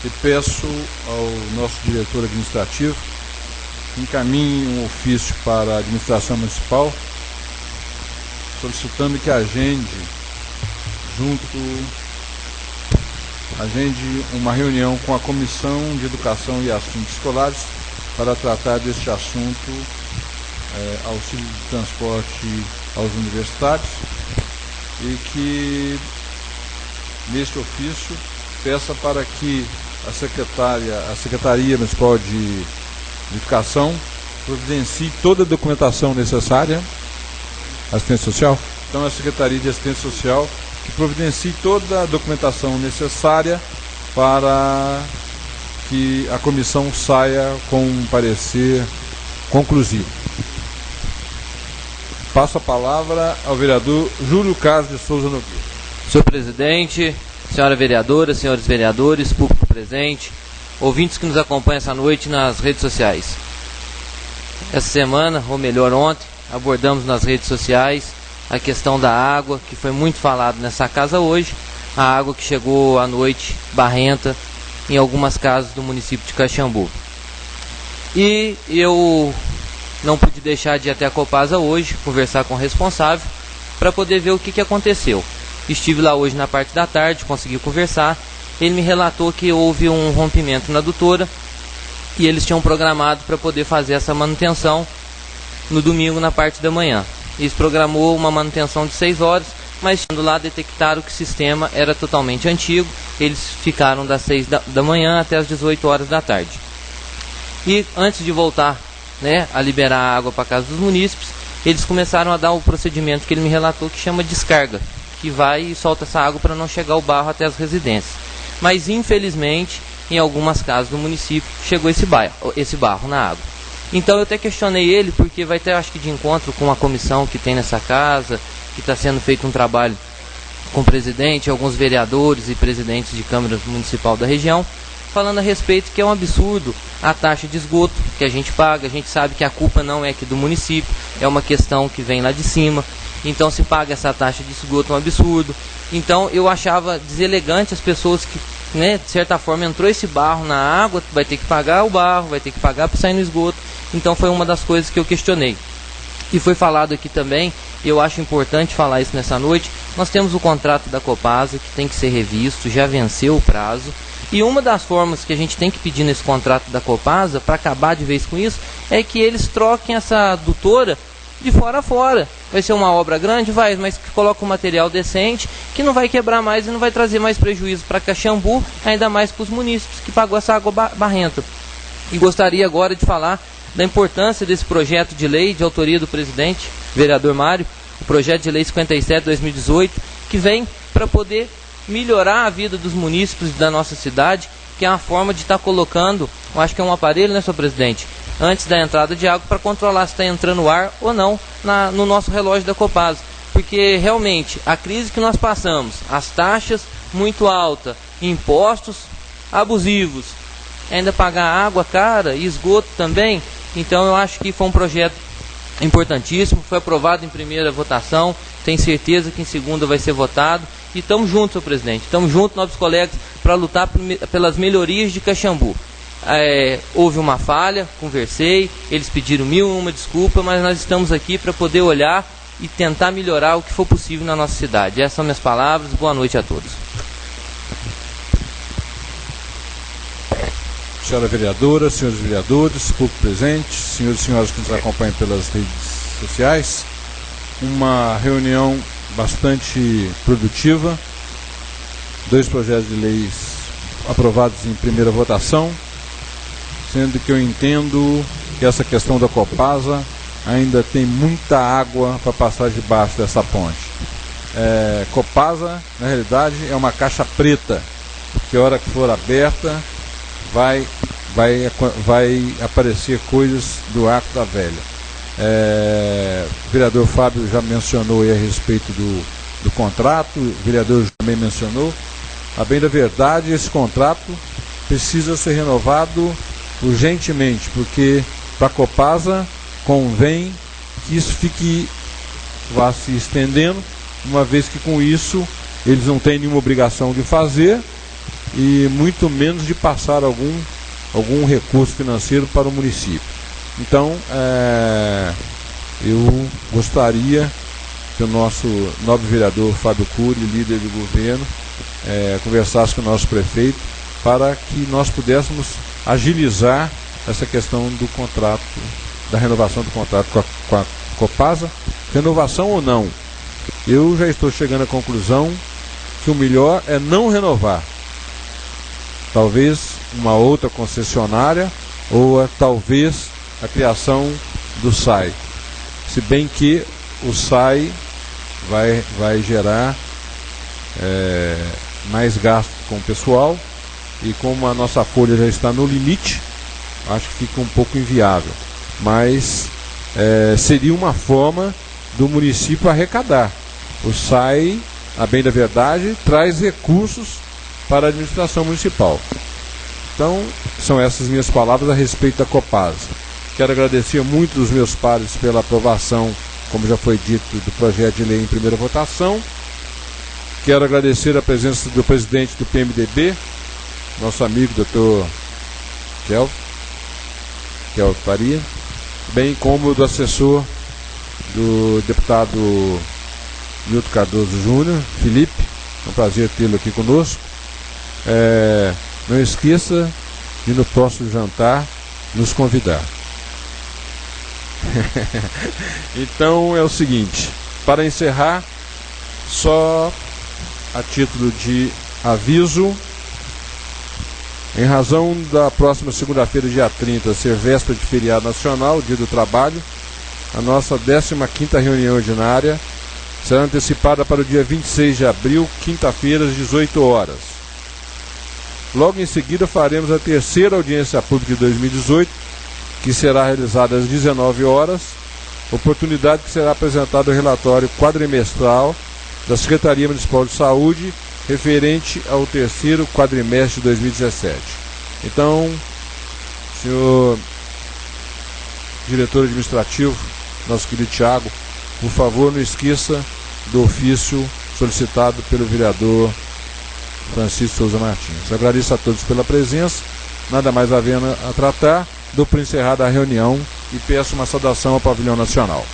e peço ao nosso diretor administrativo que encaminhe um ofício para a administração municipal solicitando que agende uma reunião com a Comissão de Educação e Assuntos Escolares para tratar deste assunto, auxílio de transporte aos universitários, e que neste ofício peça para que a Secretaria Municipal de Educação providencie toda a documentação necessária, assistência social. Então, a Secretaria de Assistência Social que providencie toda a documentação necessária para que a comissão saia com um parecer conclusivo. Passo a palavra ao vereador Júlio Carlos de Souza Nogueira. Senhor presidente, senhora vereadora, senhores vereadores, público presente, ouvintes que nos acompanham essa noite nas redes sociais. Essa semana, ou melhor ontem, abordamos nas redes sociais a questão da água, que foi muito falado nessa casa hoje, a água que chegou à noite barrenta em algumas casas do município de Caxambu. E eu não pude deixar de ir até a Copasa hoje, conversar com o responsável, para poder ver o que aconteceu. Estive lá hoje na parte da tarde, consegui conversar. Ele me relatou que houve um rompimento na adutora, e eles tinham programado para poder fazer essa manutenção no domingo na parte da manhã. Eles programou uma manutenção de 6 horas, mas chegando lá detectaram que o sistema era totalmente antigo. Eles ficaram das 6 da manhã até as 18 horas da tarde. E antes de voltar, né, a liberar a água para a casa dos munícipes, eles começaram a dar o procedimento que ele me relatou, que chama descarga, que vai e solta essa água para não chegar o barro até as residências. Mas infelizmente, em algumas casas do município, chegou esse barro na água. Então eu até questionei ele, porque vai ter, acho que, de encontro com a comissão que tem nessa casa, que está sendo feito um trabalho com o presidente, alguns vereadores e presidentes de Câmara Municipal da região, falando a respeito que é um absurdo a taxa de esgoto que a gente paga. A gente sabe que a culpa não é aqui do município, é uma questão que vem lá de cima. Então se paga essa taxa de esgoto, é um absurdo. Então eu achava deselegante as pessoas que, né, de certa forma, entrou esse barro na água, vai ter que pagar o barro, vai ter que pagar para sair no esgoto. Então foi uma das coisas que eu questionei. E foi falado aqui também, eu acho importante falar isso nessa noite, nós temos o contrato da Copasa que tem que ser revisto, já venceu o prazo. E uma das formas que a gente tem que pedir nesse contrato da Copasa, para acabar de vez com isso, é que eles troquem essa adutora de fora a fora. Vai ser uma obra grande? Vai, mas que coloca um material decente, que não vai quebrar mais e não vai trazer mais prejuízo para Caxambu, ainda mais para os munícipes que pagou essa água barrenta. E gostaria agora de falar da importância desse projeto de lei de autoria do presidente, vereador Mário, o projeto de lei 57/2018, que vem para poder melhorar a vida dos munícipes da nossa cidade, que é uma forma de estar colocando, eu acho que é um aparelho, né, senhor presidente, antes da entrada de água, para controlar se está entrando ar ou não no nosso relógio da Copasa. Porque realmente a crise que nós passamos, as taxas muito altas, impostos abusivos, ainda pagar água cara e esgoto também. Então eu acho que foi um projeto importantíssimo, foi aprovado em primeira votação, tenho certeza que em segunda vai ser votado. E estamos juntos, senhor presidente, estamos juntos, nobres colegas, para lutar pelas melhorias de Caxambu. Houve uma falha, conversei, eles pediram 1001 desculpa, mas nós estamos aqui para poder olhar e tentar melhorar o que for possível na nossa cidade. Essas são minhas palavras, boa noite a todos. Senhora vereadora, senhores vereadores, público presente, senhores e senhoras que nos acompanham pelas redes sociais, uma reunião bastante produtiva, 2 projetos de leis aprovados em primeira votação, sendo que eu entendo que essa questão da Copasa ainda tem muita água para passar debaixo dessa ponte. Copasa, na realidade, é uma caixa preta, que a hora que for aberta vai aparecer coisas do arco da velha. O vereador Fábio já mencionou aí a respeito do contrato, o vereador também mencionou. A bem da verdade, esse contrato precisa ser renovado urgentemente, porque para a Copasa convém que isso vá se estendendo, uma vez que com isso eles não têm nenhuma obrigação de fazer e muito menos de passar algum recurso financeiro para o município. Então, eu gostaria que o nosso nobre vereador Fábio Cury, líder do governo, conversasse com o nosso prefeito para que nós pudéssemos agilizar essa questão do contrato, da renovação do contrato com a Copasa, renovação ou não. Eu já estou chegando à conclusão que o melhor é não renovar. Talvez uma outra concessionária ou talvez a criação do SAI. Se bem que o SAI vai gerar mais gasto com o pessoal e como a nossa folha já está no limite, acho que fica um pouco inviável. Mas seria uma forma do município arrecadar. O SAI, a bem da verdade, traz recursos para a administração municipal. Então, são essas minhas palavras a respeito da Copasa. Quero agradecer muito os meus pares pela aprovação, como já foi dito, do projeto de lei em primeira votação. Quero agradecer a presença do presidente do PMDB, nosso amigo Dr. Kelvin Faria, bem como do assessor do deputado Milton Cardoso Júnior, Felipe. É um prazer tê-lo aqui conosco. Não esqueça de no próximo jantar nos convidar. Então é o seguinte, para encerrar, só a título de aviso, em razão da próxima segunda-feira, dia 30, ser véspera de feriado nacional, dia do trabalho, a nossa 15ª reunião ordinária será antecipada para o dia 26 de abril, quinta-feira, às 18 horas. Logo em seguida faremos a terceira audiência pública de 2018, que será realizada às 19 horas, oportunidade que será apresentado o relatório quadrimestral da Secretaria Municipal de Saúde, referente ao terceiro quadrimestre de 2017. Então, senhor diretor administrativo, nosso querido Thiago, por favor, não esqueça do ofício solicitado pelo vereador Francisco Souza Martins. Agradeço a todos pela presença, nada mais havendo a tratar, dou por encerrada a reunião e peço uma saudação ao Pavilhão Nacional.